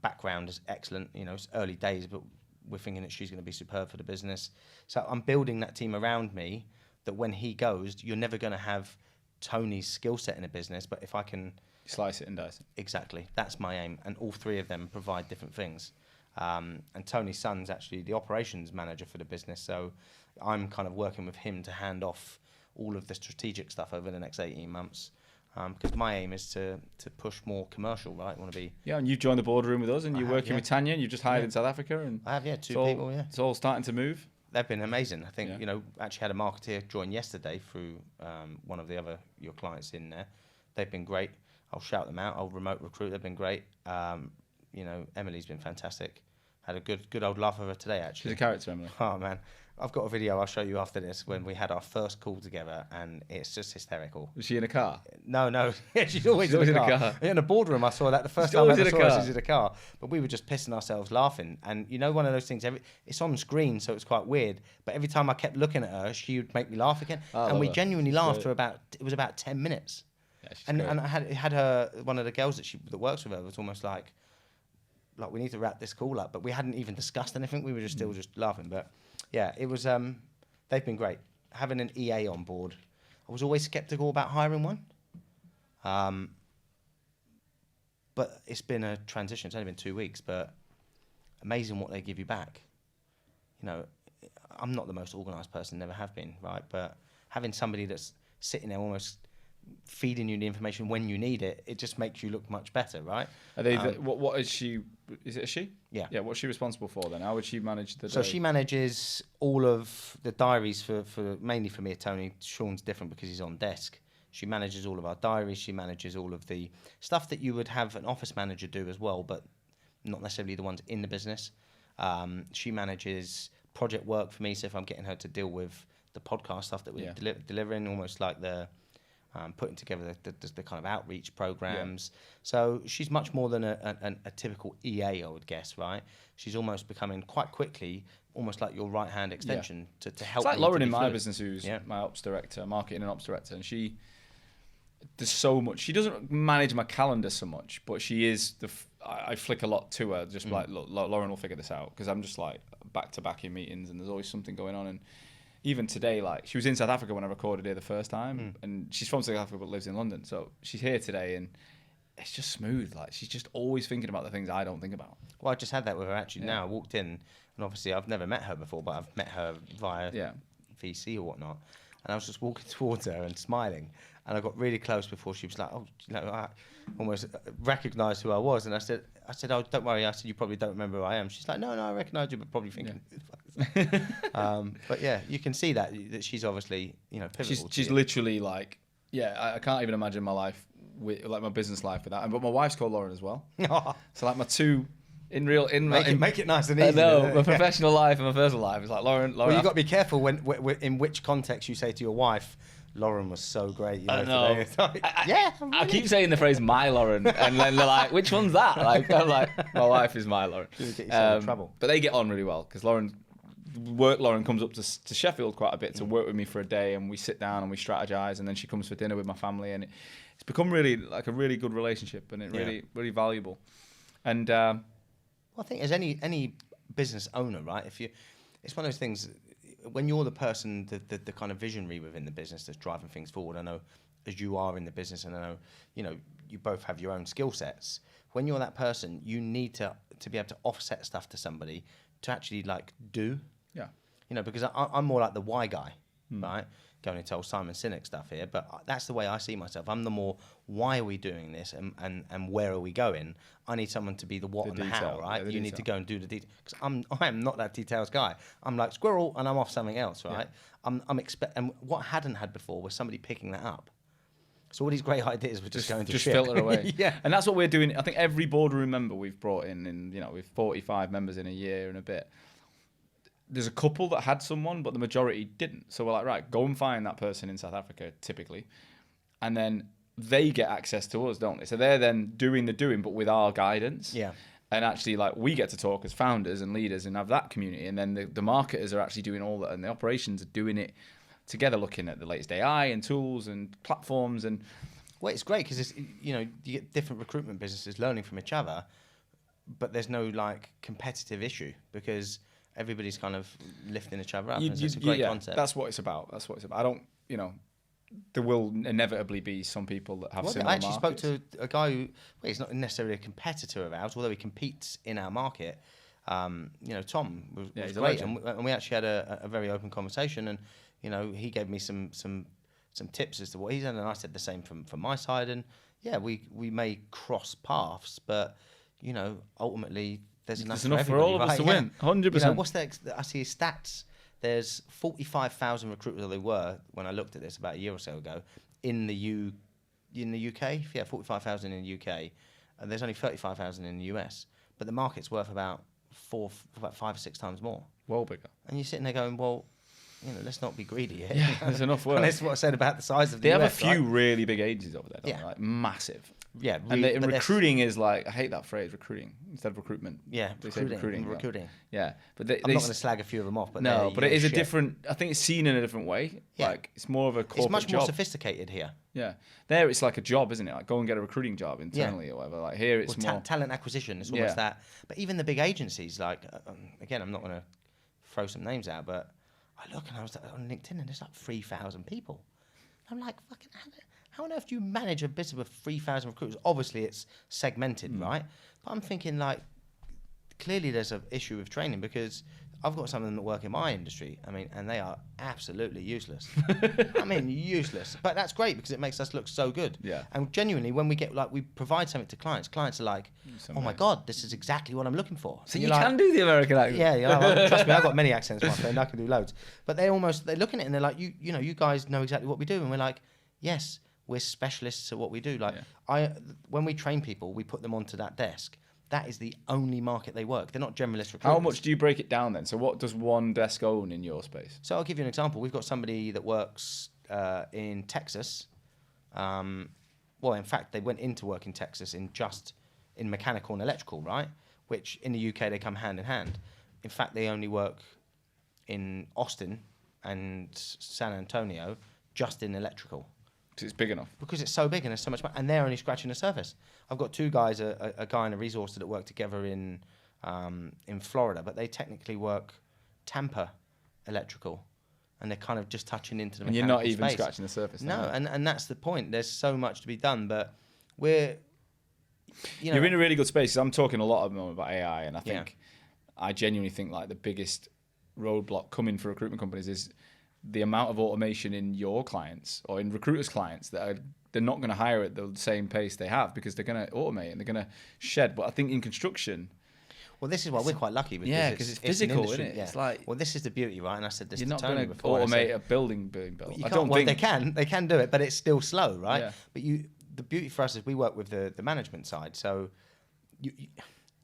background is excellent. You know, it's early days, but we're thinking that she's going to be superb for the business. So I'm building that team around me that when he goes, you're never going to have Tony's skill set in a business, but if I can... Slice it and dice it. Exactly. That's my aim. And all three of them provide different things. And Tony's son's actually the operations manager for the business, so I'm kind of working with him to hand off all of the strategic stuff over the next 18 months. because my aim is to push more commercial, right? I want to be. Yeah, and you've joined the boardroom with us, and you're working with Tanya, and you've just hired in South Africa, and I have, two it's all, people, It's all starting to move. They've been amazing. I think, actually had a marketeer join yesterday through one of the other your clients in there. They've been great. I'll shout them out. I'll remote recruit. They've been great. Emily's been fantastic. Had a good old laugh with her today, actually. She's a character, Emily. Oh, man. I've got a video I'll show you after this when we had our first call together, and it's just hysterical. Was she in a car? No. Yeah, she's always in a car. In a boardroom, I saw that the first time I ever saw her, she's in a car. But we were just pissing ourselves laughing. And one of those things, it's on screen, so it's quite weird. But every time I kept looking at her, she would make me laugh again. And we genuinely laughed for about 10 minutes. Yeah, and I had her, one of the girls that works with her was almost like we need to wrap this call up. But we hadn't even discussed anything. We were just still just laughing. But yeah, it was. They've been great. Having an EA on board, I was always skeptical about hiring one. But it's been a transition. It's only been 2 weeks, but amazing what they give you back. I'm not the most organised person, never have been, right? But having somebody that's sitting there almost feeding you the information when you need it, it just makes you look much better, right? Are they? What is she? Is it a she? Yeah. Yeah. What's she responsible for then? How would she manage the day? So she manages all of the diaries for mainly for me and Tony. Sean's different because he's on desk. She manages all of our diaries. She manages all of the stuff that you would have an office manager do as well, but not necessarily the ones in the business. She manages project work for me. So if I'm getting her to deal with the podcast stuff that we're delivering, almost like the putting together the kind of outreach programs. Yeah. So she's much more than a typical EA, I would guess, right? She's almost becoming quite quickly almost like your right-hand extension to help. It's like Lauren in my business, who's my ops director, marketing and ops director, and there's so much. She doesn't manage my calendar so much, but she is I flick a lot to her, just like, look, Lauren will figure this out, because I'm just like back-to-back in meetings, and there's always something going on. And even today, like, she was in South Africa when I recorded here the first time, and she's from South Africa but lives in London, so she's here today, and it's just smooth. Like, she's just always thinking about the things I don't think about. Well, I just had that with her actually. Now I walked in, and obviously I've never met her before, but I've met her via VC or whatnot, and I was just walking towards her and smiling, and I got really close before she was like, I almost recognised who I was, and I said, oh, don't worry. I said, you probably don't remember who I am. She's like, no, I recognise you, but probably thinking. But yeah, you can see that she's obviously, pivotal. She's literally like, I can't even imagine my life like my business life without. But my wife's called Lauren as well. So like my two make it nice and easy. I know, my professional life and my personal life is like Lauren. Well, you've got to be careful when in which context you say to your wife, Lauren was so great. I know. Today. I keep saying the phrase "my Lauren," and then they're like, "Which one's that?" Like, I'm like, my wife is my Lauren. You get yourself in trouble. But they get on really well because Lauren comes up to Sheffield quite a bit to work with me for a day, and we sit down and we strategize, and then she comes for dinner with my family, and it's become really like a really good relationship, and really valuable. And well, I think as any business owner, right? It's one of those things. When you're the person, the kind of visionary within the business that's driving things forward, I know as you are in the business, and I know, you both have your own skill sets. When you're that person, you need to be able to offset stuff to somebody to actually like do. Yeah. Because I'm more like the why guy, right? Going to tell Simon Sinek stuff here, but that's the way I see myself. I'm the more why are we doing this and where are we going? I need someone to be the what and the how, right? You need to go and do the detail, because I am not that details guy. I'm like squirrel and I'm off something else, right? Yeah. And what I hadn't had before was somebody picking that up. So all these great ideas were just going to shit. Filter away. Yeah. And that's what we're doing. I think every boardroom member we've brought in with 45 members in a year and a bit. There's a couple that had someone, but the majority didn't. So we're like, right, go and find that person in South Africa, typically. And then they get access to us, don't they? So they're then doing the doing, but with our guidance. Yeah. And actually, like, we get to talk as founders and leaders and have that community. And then the marketers are actually doing all that, and the operations are doing it together, looking at the latest AI and tools and platforms. And well, it's great because you get different recruitment businesses learning from each other, but there's no like competitive issue because everybody's kind of lifting each other up. It's a great concept. That's what it's about. I don't, there will inevitably be some people that have similar markets. I actually spoke to a guy who, he's not necessarily a competitor of ours, although he competes in our market. Tom was great, and we actually had a very open conversation, and he gave me some some tips as to what he's done, and I said the same from my side. And yeah, we may cross paths, but you know, ultimately there's enough for all of us to win. 100%. You know, what's I see his stats. There's 45,000 recruiters, or they were when I looked at this about a year or so ago, in the UK. Yeah, 45,000 in the UK, and there's only 35,000 in the US. But the market's worth about 5 or 6 times more. Well bigger. And you're sitting there going, well, you know, let's not be greedy here. Yeah, there's enough work. And that's what I said about the size of the They have US, a few right? really big agencies over there, don't Yeah. they? Like massive. Yeah, And recruiting is like, I hate that phrase, recruiting, instead of recruitment. Yeah, They say recruiting. recruiting. Yeah, but I'm not going to slag a few of them off, but no, but it is a shit. different. I think it's seen in a different way. Yeah. Like it's more of a corporate It's much job. more sophisticated here. Yeah, there it's like a job, isn't it? Like go and get a recruiting job internally or whatever. Like here it's Well, more talent acquisition. It's almost that. But even the big agencies, like again, I'm not going to throw some names out, but I look and I was on LinkedIn and there's like 3,000 people. I'm like, fucking, how on earth do you manage a business with 3,000 recruiters? Obviously, it's segmented, right? But I'm thinking like, clearly there's an issue with training because I've got some of them that work in my industry. I mean, and they are absolutely useless. I mean, useless. But that's great because it makes us look so good. Yeah. And genuinely, when we get like we provide something to clients, clients are like, "Oh my god, this is exactly what I'm looking for." So you can do the American accent. Yeah, yeah. Well, trust me, I've got many accents, my friend. I can do loads. But they're looking at it and they're like, you know, you guys know exactly what we do, and we're like, yes, we're specialists at what we do. Like, when we train people, we put them onto that desk. That is the only market they work. They're not generalist recruiters. How much do you break it down then? So what does one desk own in your space? So I'll give you an example. We've got somebody that works in Texas. Well, in fact, they went into work in Texas in mechanical and electrical, right? Which in the UK, they come hand in hand. In fact, they only work in Austin and San Antonio just in electrical. Because it's big enough. Because it's so big and there's so much money, and they're only scratching the surface. I've got 2 guys, a guy and a resourcer that work together in Florida, but they technically work Tampa electrical, and they're kind of just touching into the And mechanical you're not even space. scratching the surface. No, are you? and that's the point. There's so much to be done, but we're, you know, You're in a really good space. 'Cause I'm talking a lot at the moment about AI, and I think I genuinely think like the biggest roadblock coming for recruitment companies is the amount of automation in your clients or in recruiters' clients that they're not going to hire at the same pace they have because they're going to automate and they're going to shed. But I think in construction, well, this is why we're quite lucky because it's physical, an industry, isn't it? It's like, well, this is the beauty, right? And I said this you're to not Tony going to before. automate a building being built. You I can't, don't well, think they can do it, but it's still slow, right? Yeah. But the beauty for us is we work with the management side, so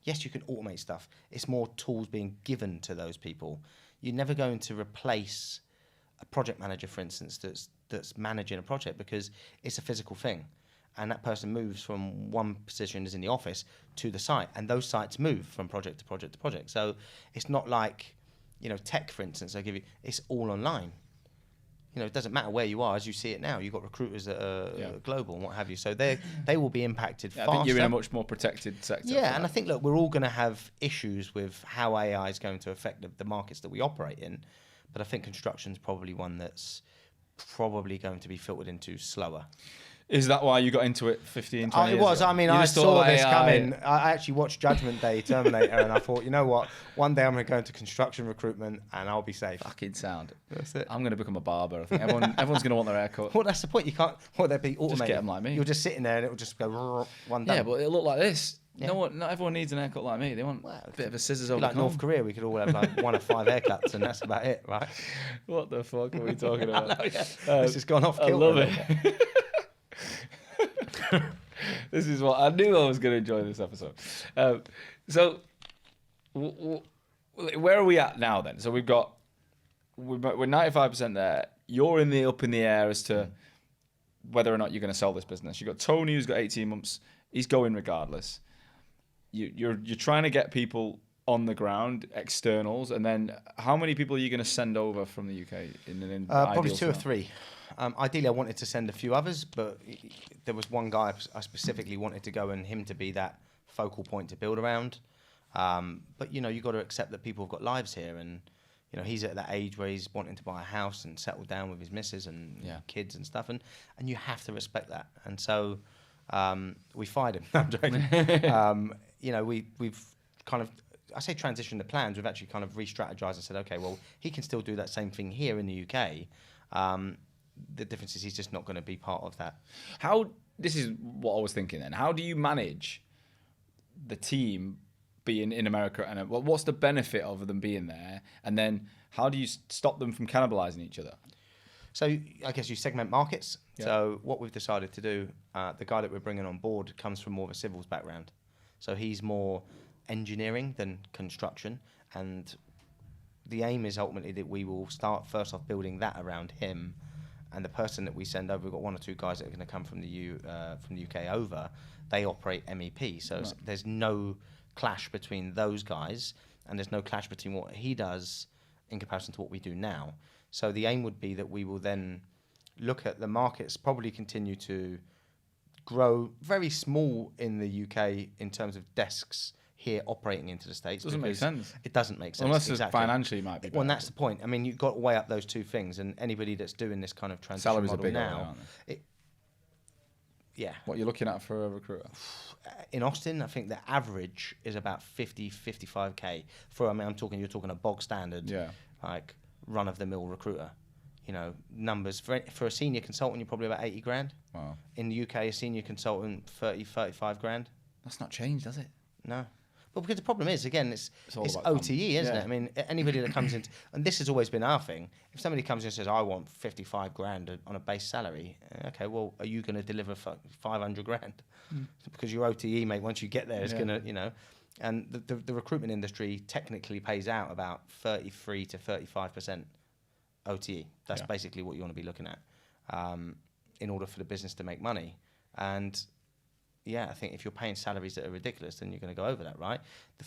yes, you can automate stuff. It's more tools being given to those people. You're never going to replace a project manager, for instance, that's managing a project because it's a physical thing, and that person moves from one position as in the office to the site, and those sites move from project to project to project. So it's not like, you know, tech, for instance. It's all online. You know, it doesn't matter where you are, as you see it now. You've got recruiters that are global and what have you, so they will be impacted faster. I think you're in a much more protected sector. Yeah, and I think, look, we're all going to have issues with how AI is going to affect the markets that we operate in. But I think construction's probably one that's probably going to be filtered into slower. Is that why you got into it 15, 20 years It was. ago? I mean, You I just thought saw about this AI. coming. I actually watched Judgment Day, Terminator, and I thought, you know what? One day I'm going to go into construction recruitment and I'll be safe. Fucking sound. That's it. I'm going to become a barber. I think everyone's going to want their hair cut. Well, that's the point. You can't. Well, they'd be automated. Just get them like me. You're just sitting there and it'll just go one done. Yeah, but it'll look like this. Yeah. Not everyone needs an haircut like me. They want a bit of a scissors over like the North comb. Korea, we could all have like 1 or 5 haircuts, and that's about it, right? What the fuck are we talking about? This has gone off I kilter. love it. This is what I knew I was going to enjoy this episode. So, where are we at now then? So we're 95% there. You're up in the air as to whether or not you're going to sell this business. You've got Tony, who's got 18 months. He's going regardless. You're trying to get people on the ground, externals, and then how many people are you going to send over from the UK in an probably ideal 2 or scenario? 3. Ideally, I wanted to send a few others, but there was one guy I specifically wanted to go and him to be that focal point to build around. But you know, you've got to accept that people have got lives here, and you know, he's at that age where he's wanting to buy a house and settle down with his missus and kids and stuff, and you have to respect that. And so we fired him. No, I'm joking. You know, we've kind of, I say transitioned the plans. We've actually kind of re-strategized and said, okay, well, he can still do that same thing here in the UK. the difference is he's just not going to be part of that. This is what I was thinking then. How do you manage the team being in America, and what's the benefit of them being there? And then how do you stop them from cannibalizing each other? So I guess you segment markets. Yeah. So what we've decided to do, the guy that we're bringing on board comes from more of a civils background. So he's more engineering than construction. And the aim is ultimately that we will start first off building that around him. And the person that we send over, we've got 1 or 2 guys that are going to come from the UK over. They operate MEP. So there's no clash between those guys, and there's no clash between what he does in comparison to what we do now. So the aim would be that we will then look at the markets, probably continue to grow very small in the UK in terms of desks here operating into the States. Doesn't make sense. It doesn't make sense. Unless exactly. Financially might be better. Well, and that's the point. I mean, you've got to weigh up those 2 things, and anybody that's doing this kind of transition Salaries model are big now, aren't they? Yeah. What you're looking at for a recruiter? In Austin, I think the average is about 50, 55K. You're talking a bog standard, like run-of-the-mill recruiter. You know, numbers. For a senior consultant, you're probably about 80 grand. Wow. In the UK, a senior consultant, 30, 35 grand. That's not changed, has it? No. Well, because the problem is, again, it's about OTE, isn't it? I mean, anybody that comes in, and this has always been our thing, if somebody comes in and says, I want 55 grand on a base salary, okay, well, are you going to deliver 500 grand? Because your OTE, mate, once you get there, is going to, you know, and the recruitment industry technically pays out about 33 to 35% OTE. That's basically what you want to be looking at in order for the business to make money. And yeah, I think if you're paying salaries that are ridiculous, then you're going to go over that, right?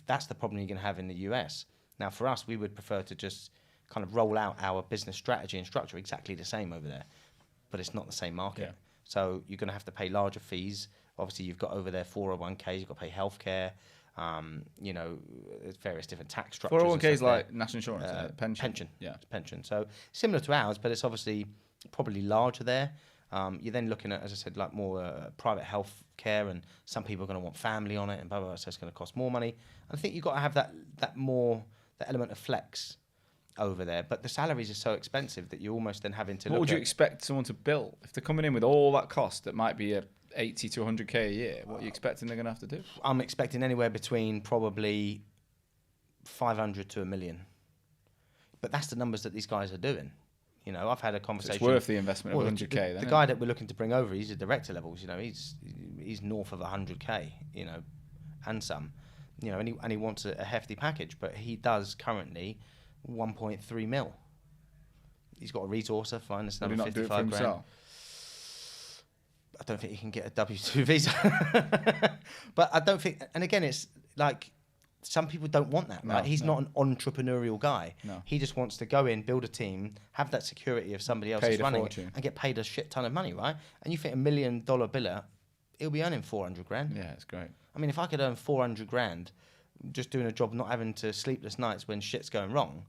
That's the problem you're going to have in the US. Now, for us, we would prefer to just kind of roll out our business strategy and structure exactly the same over there, but it's not the same market. Yeah. So you're going to have to pay larger fees. Obviously, you've got over there 401ks, you've got to pay healthcare, you know, various different tax structures. 401k is like national insurance, pension. Yeah, it's pension. So similar to ours, but it's obviously probably larger there. You're then looking at, as I said, like more private health care, and some people are going to want family on it, and blah, blah, blah, so it's going to cost more money. I think you've got to have that element of flex over there. But the salaries are so expensive that you're almost then having to What would you expect someone to bill? If they're coming in with all that cost, that might be 80 to 100k a year, what are you expecting they're going to have to do? I'm expecting anywhere between probably 500 to $1 million. But that's the numbers that these guys are doing. You know, I've had a conversation. So it's worth the investment of 100k. The guy that we're looking to bring over, he's at director levels. You know, he's north of 100k. You know, and some. You know, and he wants a hefty package, but he does currently 1.3 mil. He's got a resourcer, fine. That's another 55 grand. Himself? I don't think he can get a W2 visa. But I don't think, and again, it's like, some people don't want that, right? He's not an entrepreneurial guy. No. He just wants to go in, build a team, have that security of somebody else is running it, and get paid a shit ton of money, right? And you think $1 million biller, he'll be earning 400 grand. Yeah, it's great. I mean, if I could earn 400 grand just doing a job, not having to sleepless nights when shit's going wrong,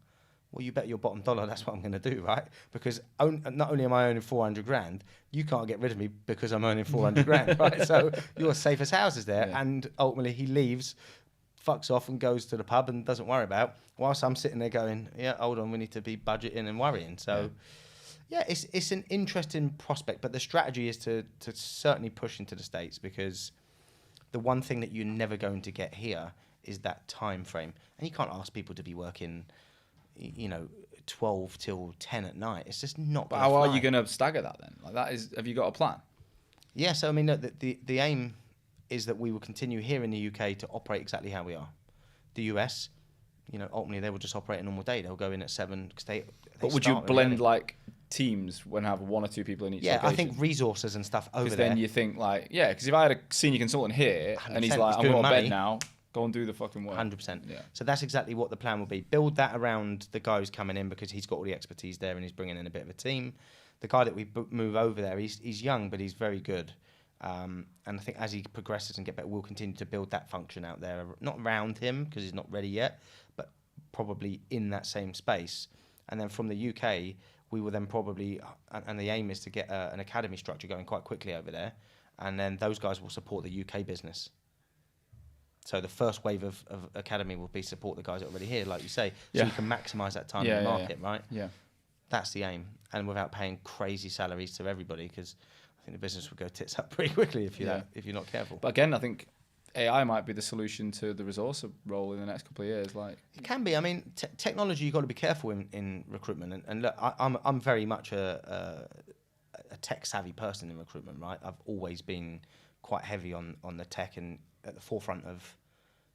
well, you bet your bottom dollar that's what I'm going to do, right? Because not only am I earning 400 grand, you can't get rid of me because I'm earning 400 grand, right? So you're safe as houses there. Yeah. And ultimately he leaves, fucks off and goes to the pub and doesn't worry about, whilst I'm sitting there going, yeah, hold on, we need to be budgeting and worrying. So yeah, it's an interesting prospect, but the strategy is to certainly push into the States, because the one thing that you're never going to get here is that time frame. And you can't ask people to be working, you know, 12 till 10 at night. It's just not. But how are you going to stagger that then? Like, that is, have you got a plan? Yeah, so I mean, the aim is that we will continue here in the UK to operate exactly how we are. The US, you know, ultimately they will just operate a normal day. They'll go in at 7 because they But would you blend like teams when have 1 or 2 people in each location? I think resources and stuff over there. Because then you think like, yeah, because if I had a senior consultant here and he's like, I'm going to bed now, go and do the fucking work. 100%. Yeah. So that's exactly what the plan will be. Build that around the guy who's coming in, because he's got all the expertise there and he's bringing in a bit of a team. The guy that we move over there, he's young, but he's very good. And I think as he progresses and get better, we'll continue to build that function out there, not around him because he's not ready yet, but probably in that same space. And then from the UK, we will then probably, and the aim is to get an academy structure going quite quickly over there, and then those guys will support the UK business. So the first wave of academy will be support the guys that are already here, like you say, so you can maximise that time in the market, right? Yeah. That's the aim, and without paying crazy salaries to everybody, because I think the business would go tits up pretty quickly if you're not careful. But again, I think AI might be the solution to the resource role in the next couple of years. Like, it can be. I mean, technology, you've got to be careful in recruitment. And look, I'm very much a tech savvy person in recruitment, right? I've always been quite heavy on the tech and at the forefront of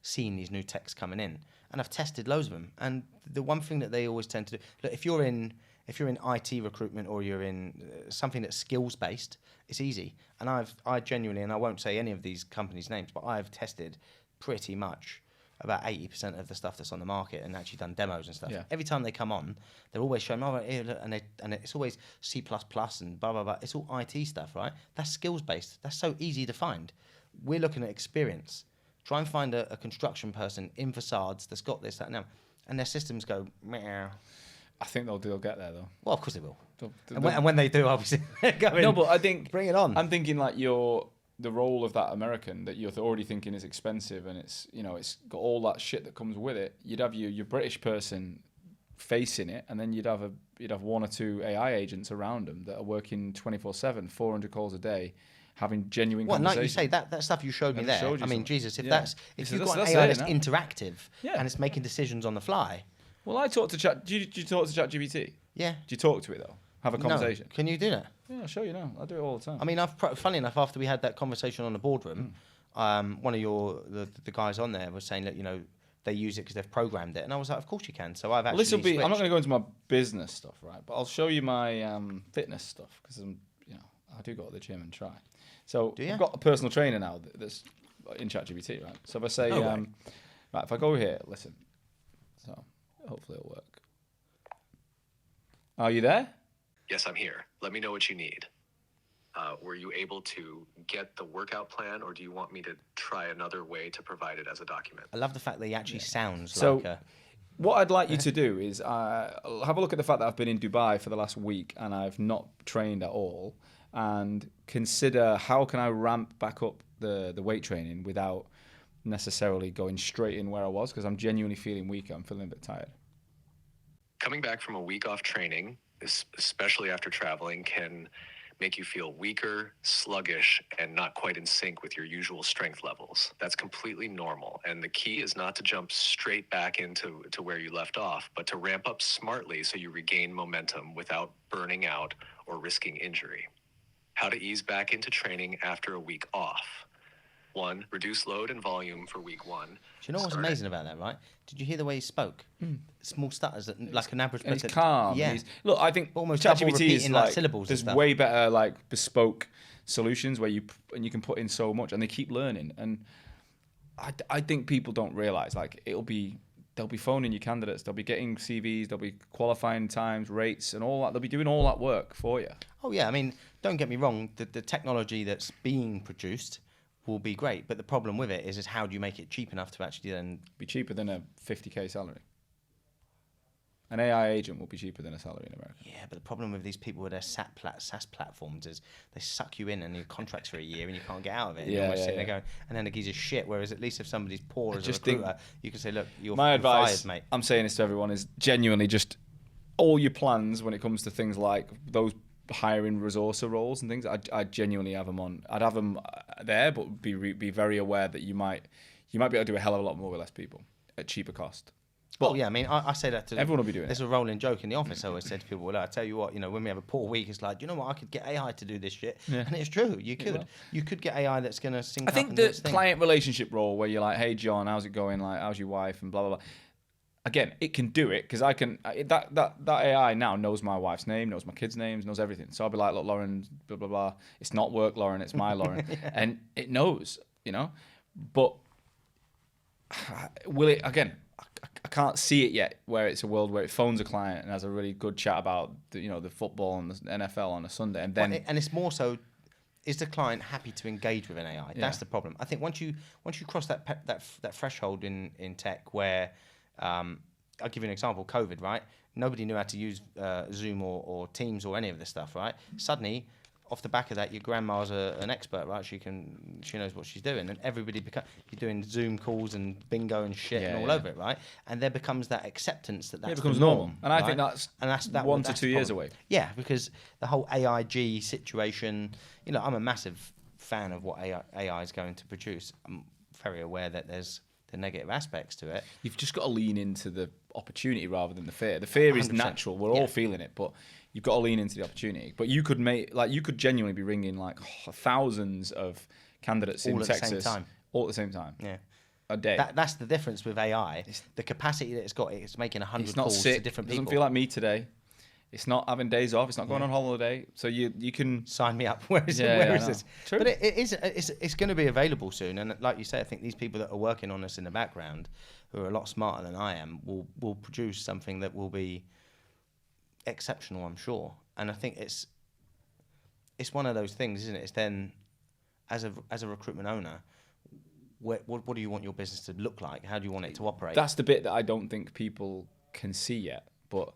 seeing these new techs coming in. And I've tested loads of them. And the one thing that they always tend to do, look, if you're in IT recruitment or you're in something that's skills based, it's easy. And I genuinely, and I won't say any of these companies' names, but I've tested pretty much about 80% of the stuff that's on the market and actually done demos and stuff. Yeah. Every time they come on, they're always showing, oh, here, look, and it's always C++ and blah, blah, blah. It's all IT stuff, right? That's skills based. That's so easy to find. We're looking at experience. Try and find a construction person in facades that's got this, that, and that, and their systems go, meow. I think they'll get there though. Well, of course they will. They'll, And when they do, obviously, go in. No, but I think bring it on. I'm thinking like the role of that American that you're already thinking is expensive and it's it's got all that shit that comes with it. You'd have your British person facing it, and then you'd have one or two AI agents around them that are working 24/7, 400 calls a day, having genuine conversations. Like you say, that stuff you showed me there. I mean, Jesus, if you've got an that's AI it, that's no? interactive and it's making decisions on the fly. Well, I talked to Chat. Do you talk to ChatGPT? Yeah. Do you talk to it though? Have a conversation. No. Can you do that? Yeah, I'll show you now. I do it all the time. I mean, funny enough, after we had that conversation on the boardroom, one of the guys on there was saying that they use it because they've programmed it, and I was like, of course you can. So I've actually. Well, I'm not going to go into my business stuff, right? But I'll show you my fitness stuff because I do go to the gym and try. So I've got a personal trainer now that's in ChatGPT, right? So if I say, right, if I go here, listen. So hopefully it'll work. Are you there? Yes, I'm here. Let me know what you need. Were you able to get the workout plan, or do you want me to try another way to provide it as a document? I love the fact that he actually sounds so, like a... What I'd like you to do is have a look at the fact that I've been in Dubai for the last week and I've not trained at all, and consider how can I ramp back up the weight training without necessarily going straight in where I was, because I'm genuinely feeling weaker. I'm feeling a bit tired. Coming back from a week off training, especially after traveling, can make you feel weaker, sluggish, and not quite in sync with your usual strength levels. That's completely normal. And the key is not to jump straight back into where you left off, but to ramp up smartly so you regain momentum without burning out or risking injury. How to ease back into training after a week off. 1, reduce load and volume for week 1. Do you know what's amazing about that, right? Did you hear the way he spoke? Small stutters, like an average person. And it's calm. Yeah. Look, I think almost ChatGPT is like syllables. There's way better like bespoke solutions where you can put in so much, and they keep learning. And I think people don't realize they'll be phoning you candidates, they'll be getting CVs, they'll be qualifying times, rates, and all that. They'll be doing all that work for you. Oh yeah, I mean, don't get me wrong. The technology that's being produced will be great, but the problem with it is how do you make it cheap enough to actually then be cheaper than a 50k salary? An AI agent will be cheaper than a salary in America. Yeah, but the problem with these people with their SaaS platforms is they suck you in and your contract's for a year and you can't get out of it. And you're almost sitting there going, and then the geezer's shit. Whereas at least if somebody's poor as a recruiter, you can say, look, you're advice, fired, mate. I'm saying this to everyone, is genuinely just all your plans when it comes to things like those hiring resourcer roles and things. I genuinely have them on. I'd have them there, but be very aware that you might be able to do a hell of a lot more with less people at cheaper cost. But yeah, I mean, I say that to everyone will be doing it. There's a rolling joke in the office. I always say to people, well, I tell you what, when we have a poor week, it's like, you know what, I could get AI to do this shit. Yeah. And it's true. You could. You could get AI that's going to sync up. I think the client relationship role where you're like, hey, John, how's it going? Like, how's your wife? And blah, blah, blah. Again, it can do it because I can. That AI now knows my wife's name, knows my kids' names, knows everything. So I'll be like, look, Lauren, blah blah blah. It's not work, Lauren. It's my Lauren, and it knows, But will it? Again, I can't see it yet. Where it's a world where it phones a client and has a really good chat about the football and the NFL on a Sunday, and then and it's more so. Is the client happy to engage with an AI? Yeah. That's the problem. I think once you cross that threshold in tech where I'll give you an example. COVID, right? Nobody knew how to use Zoom or Teams or any of this stuff, right? Suddenly, off the back of that, your grandma's an expert, right? She knows what she's doing, and everybody you're doing Zoom calls and bingo and shit and all over it, right? And there becomes that acceptance that It that's becomes the norm, normal, and I think that's 1 to 2 years away. Yeah, because the whole AIG situation, I'm a massive fan of what AI is going to produce. I'm very aware that there's the negative aspects to it. You've just got to lean into the opportunity rather than the fear. The fear is 100%. natural. We're all feeling it, but you've got to lean into the opportunity. But you could you could genuinely be ringing like thousands of candidates all in at Texas the same time. all at the same time. Yeah. A day. That's the difference with AI. The capacity that it's got, it's making 100 It's not calls sick. to different It doesn't people. feel like me today. It's not having days off. It's not going on holiday. So you can Sign me up. Where is this? True. But it's going to be available soon. And like you say, I think these people that are working on this in the background, who are a lot smarter than I am, will produce something that will be exceptional, I'm sure. And I think it's one of those things, isn't it? It's then, as a recruitment owner, what do you want your business to look like? How do you want it to operate? That's the bit that I don't think people can see yet. But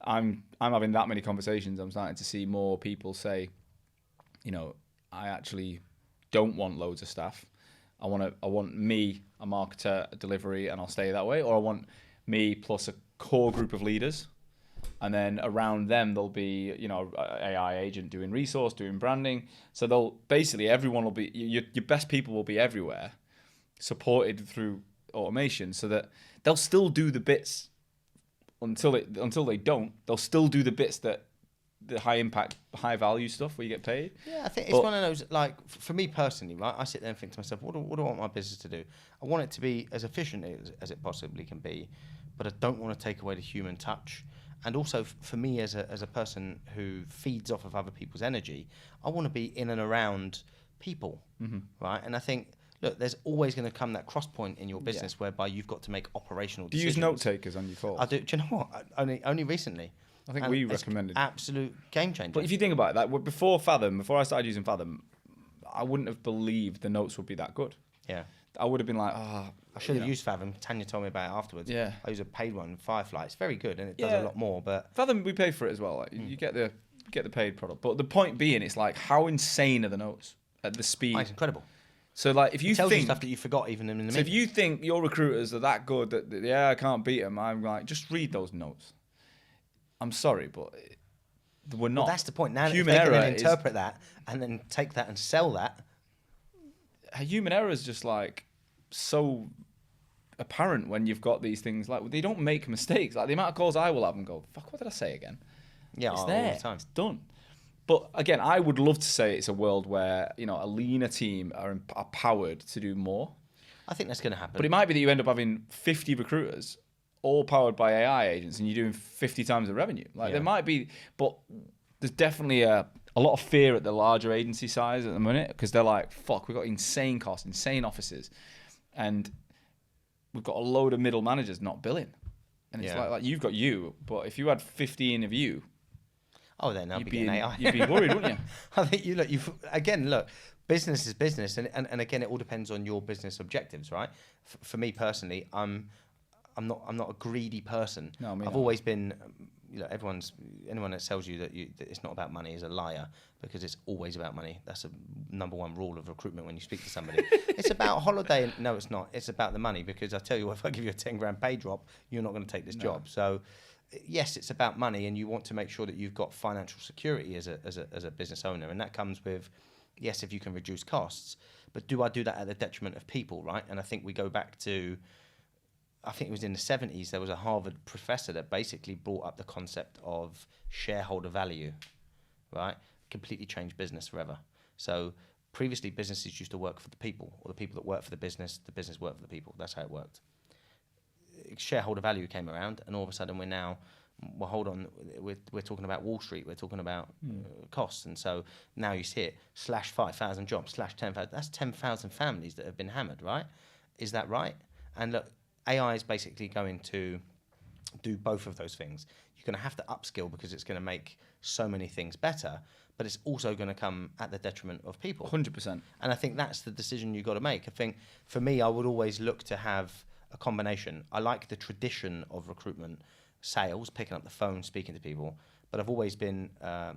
I'm having that many conversations. I'm starting to see more people say, I actually don't want loads of staff. I want me, a marketer, a delivery, and I'll stay that way. Or I want me plus a core group of leaders, and then around them there'll be AI agent doing resource, doing branding. So everyone will be your best people will be everywhere, supported through automation, so that they'll still do the bits. Until they don't, they'll still do the bits that the high impact, high value stuff where you get paid. Yeah, I think it's one of those, like, for me personally, right? I sit there and think to myself, what do I want my business to do? I want it to be as efficient as it possibly can be, but I don't want to take away the human touch. And also, for me as a person who feeds off of other people's energy, I want to be in and around people, right? And I think, look, there's always going to come that cross point in your business whereby you've got to make operational decisions. Do you use note takers on your calls? I do. Do you know what? Only recently. I think we recommended. Absolute game changer. But if you think about it, like before I started using Fathom, I wouldn't have believed the notes would be that good. Yeah. I would have been like, I should have used Fathom. Tanya told me about it afterwards. Yeah. I use a paid one, Firefly. It's very good and it does a lot more. But Fathom, we pay for it as well. Like, you get the paid product. But the point being, it's like, how insane are the notes at the speed? it's incredible. So like, if you tells think you stuff that you forgot even in the meeting. if you think your recruiters are that good that I can't beat them, I'm like, just read those notes. I'm sorry, but we're not. Well, that's the point. Now human if they error can then interpret that and then take that and sell that. Human error is just like so apparent when you've got these things. Like, they don't make mistakes. Like, the amount of calls I will have and go, fuck, what did I say again? Yeah, it's all there. the time. It's done. But again, I would love to say it's a world where a leaner team are powered to do more. I think that's going to happen. But it might be that you end up having 50 recruiters, all powered by AI agents, and you're doing 50 times the revenue. Like, there might be, but there's definitely a lot of fear at the larger agency size at the minute, because they're like, fuck, we've got insane costs, insane offices, and we've got a load of middle managers not billing. And it's like you've got you, but if you had 15 of you, then I'll be getting AI. You'd be worried, wouldn't you? I think look, business is business, and again, it all depends on your business objectives, right? For me personally, I'm not a greedy person. No, I've always been. Anyone that tells you that it's not about money is a liar, because it's always about money. That's a number one rule of recruitment when you speak to somebody. It's about holiday. No, it's not. It's about the money, because I tell you, if I give you a 10 grand pay drop, you're not going to take this job. So, yes, it's about money, and you want to make sure that you've got financial security as a business owner, and that comes with, yes, if you can reduce costs, but do I do that at the detriment of people, right? And I think we go back to, I think it was in the 70s, there was a Harvard professor that basically brought up the concept of shareholder value, right? Completely changed business forever. So previously, businesses used to work for the people, or the people that work for the business worked for the people. That's how it worked. Shareholder value came around, and all of a sudden we're talking about Wall Street, we're talking about costs, and so now you see it, slash 5,000 jobs, slash 10,000, that's 10,000 families that have been hammered, right? Is that right? And look, AI is basically going to do both of those things. You're going to have to upskill, because it's going to make so many things better, but it's also going to come at the detriment of people. 100%. And I think that's the decision you've got to make. I think for me, I would always look to have a combination. I like the tradition of recruitment, sales, picking up the phone, speaking to people, but I've always been a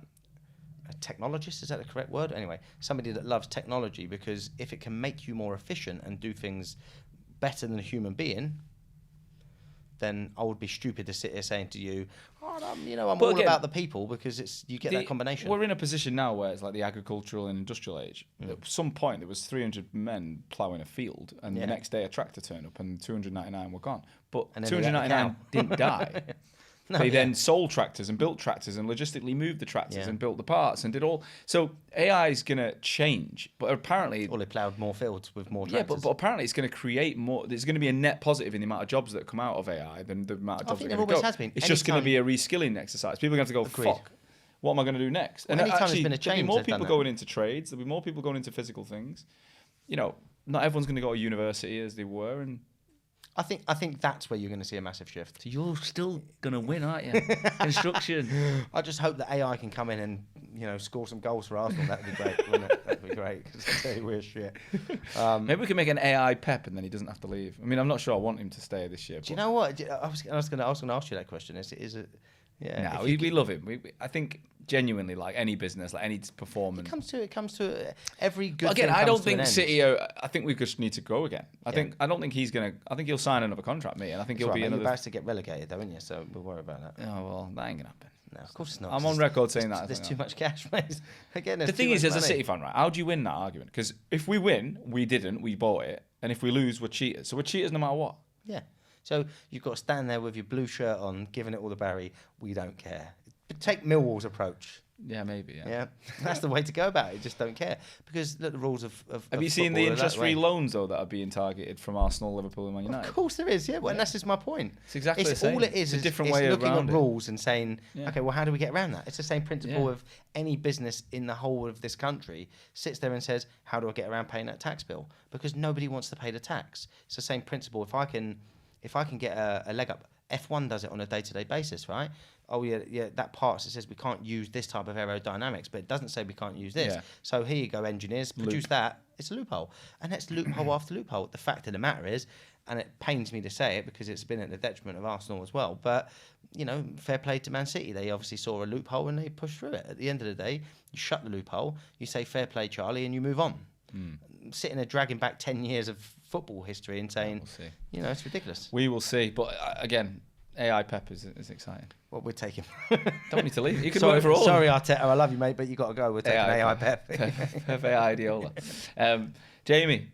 technologist, is that the correct word? Anyway, somebody that loves technology, because if it can make you more efficient and do things better than a human being, then I would be stupid to sit here saying to you, I'm all about the people, because you get that combination. We're in a position now where it's like the agricultural and industrial age. At some point, there was 300 men ploughing a field, and the next day a tractor turned up, and 299 were gone. But 299 didn't die. They then sold tractors and built tractors and logistically moved the tractors and built the parts and did all. So AI is going to change, but apparently... Or they ploughed more fields with more tractors. Yeah, but apparently it's going to create more... There's going to be a net positive in the amount of jobs that come out of AI than the amount of jobs that are going to go. Has been. It's just going to be a reskilling exercise. People are going to have to go, fuck, what am I going to do next? Well, and actually, there'll be more people going into trades. There'll be more people going into physical things. Not everyone's going to go to university as they were, and... I think that's where you're going to see a massive shift. So you're still going to win, aren't you? Construction. I just hope that AI can come in and, score some goals for Arsenal. That'd be great, wouldn't it? That'd be great, because I tell you, we're shit. Maybe we can make an AI Pep and then he doesn't have to leave. I mean, I'm not sure I want him to stay this year. Do you know what? I was going to ask you that question. Is it? Yeah. No, we love him. I think genuinely, like any business, like any performance. It comes to every good. Again, thing I don't comes to an think end. City. I think we just need to go again. I don't think he's gonna. I think he'll sign another contract, mate, and I think he'll be You're another. about to get relegated, though, aren't you? So we'll worry about that. Oh well, that ain't gonna happen. No, of course it's not. I'm on record saying that. There's too much cash, mate. Again, the thing is, as a City fan, right? How do you win that argument? Because if we win, we bought it, and if we lose, we're cheaters. So we're cheaters no matter what. Yeah. So you've got to stand there with your blue shirt on, giving it all the Barry. We don't care. Take Millwall's approach. Yeah, maybe. Yeah, that's the way to go about it. Just don't care, because look, the rules of Have you seen the interest-free loans though that are being targeted from Arsenal, Liverpool, and Man United? Of course there is. Yeah, well, and that's just my point. It's exactly the same. All it is it's a different it's way looking around at rules and saying, okay, well, how do we get around that? It's the same principle of any business in the whole of this country sits there and says, how do I get around paying that tax bill? Because nobody wants to pay the tax. It's the same principle. If I can get a leg up, F1 does it on a day-to-day basis, right? Oh yeah, that part says we can't use this type of aerodynamics, but it doesn't say we can't use this. Yeah. So here you go, engineers, produce that. It's a loophole, and that's loophole after loophole. The fact of the matter is, and it pains me to say it because it's been at the detriment of Arsenal as well, but fair play to Man City. They obviously saw a loophole and they pushed through it. At the end of the day, you shut the loophole, you say fair play, Charlie, and you move on. Sitting there dragging back 10 years of football history and saying, it's ridiculous. We will see, but again, AI Pep is exciting. Well, we're taking. Don't need to leave. You can work for all. Sorry, Arteta. I love you, mate, but you got to go. We're taking AI Pep. Pep AI Ideola. Jamie,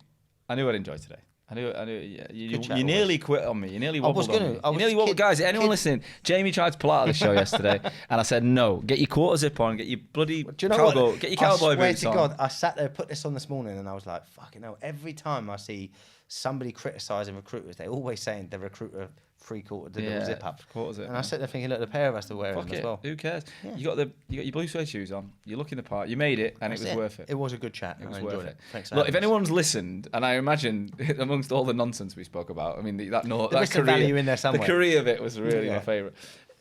I knew I'd enjoy today. I knew. You nearly quit on me. You nearly wobbled on me. Guys, anyone listening? Jamie tried to pull out of the show yesterday, and I said no. Get your quarter zip on. Get your bloody cowboy. Get your cowboy boots on. I swear to God, I sat there, put this on this morning, and I was like, fucking hell. Every time I see somebody criticising recruiters, they're always saying the recruiter three-quarter zip up. And I sit there thinking, look, the pair of us are wearing them as well. Who cares? Yeah. You got your blue suede shoes on. You're looking the part. You made it, and it was worth it. It was a good chat. It was worth it. Thanks. Look, if anyone's listened, and I imagine amongst all the nonsense we spoke about, I mean that career, value in there somewhere. The career of it was really my favourite.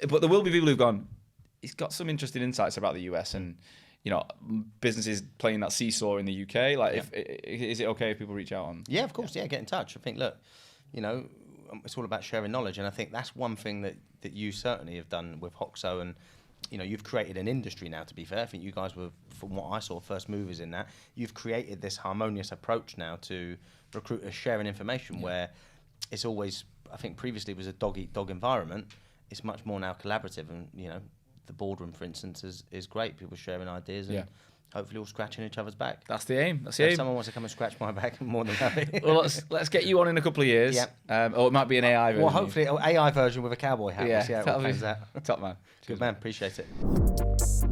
But there will be people who've gone, he's got some interesting insights about the US and businesses playing that seesaw in the UK. Like, is it okay if people reach out on? Yeah, of course. Yeah, get in touch. I think, look, it's all about sharing knowledge, and I think that's one thing that you certainly have done with Hoxo, and you've created an industry now. To be fair, I think you guys were, from what I saw, first movers in that. You've created this harmonious approach now to recruiters sharing information, where it's always, I think previously it was a dog-eat-dog environment. It's much more now collaborative, and the boardroom, for instance, is great. People sharing ideas and hopefully all scratching each other's back. That's the aim. If someone wants to come and scratch my back, I'm more than happy. Well, let's get you on in a couple of years. Yeah. Or it might be an AI version. Well, hopefully an AI version with a cowboy hat. Yeah, that'll be that. Top man. Good man. Appreciate it.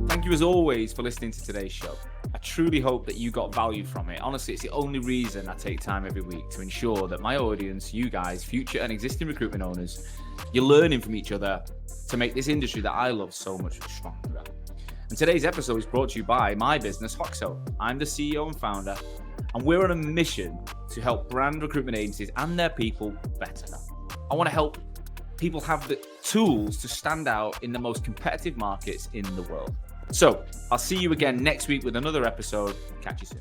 Thank you as always for listening to today's show. I truly hope that you got value from it. Honestly, it's the only reason I take time every week to ensure that my audience, you guys, future and existing recruitment owners, you're learning from each other to make this industry that I love so much stronger. And today's episode is brought to you by my business, Hoxo. I'm the CEO and founder, and we're on a mission to help brand recruitment agencies and their people better. I want to help people have the tools to stand out in the most competitive markets in the world. So I'll see you again next week with another episode. Catch you soon.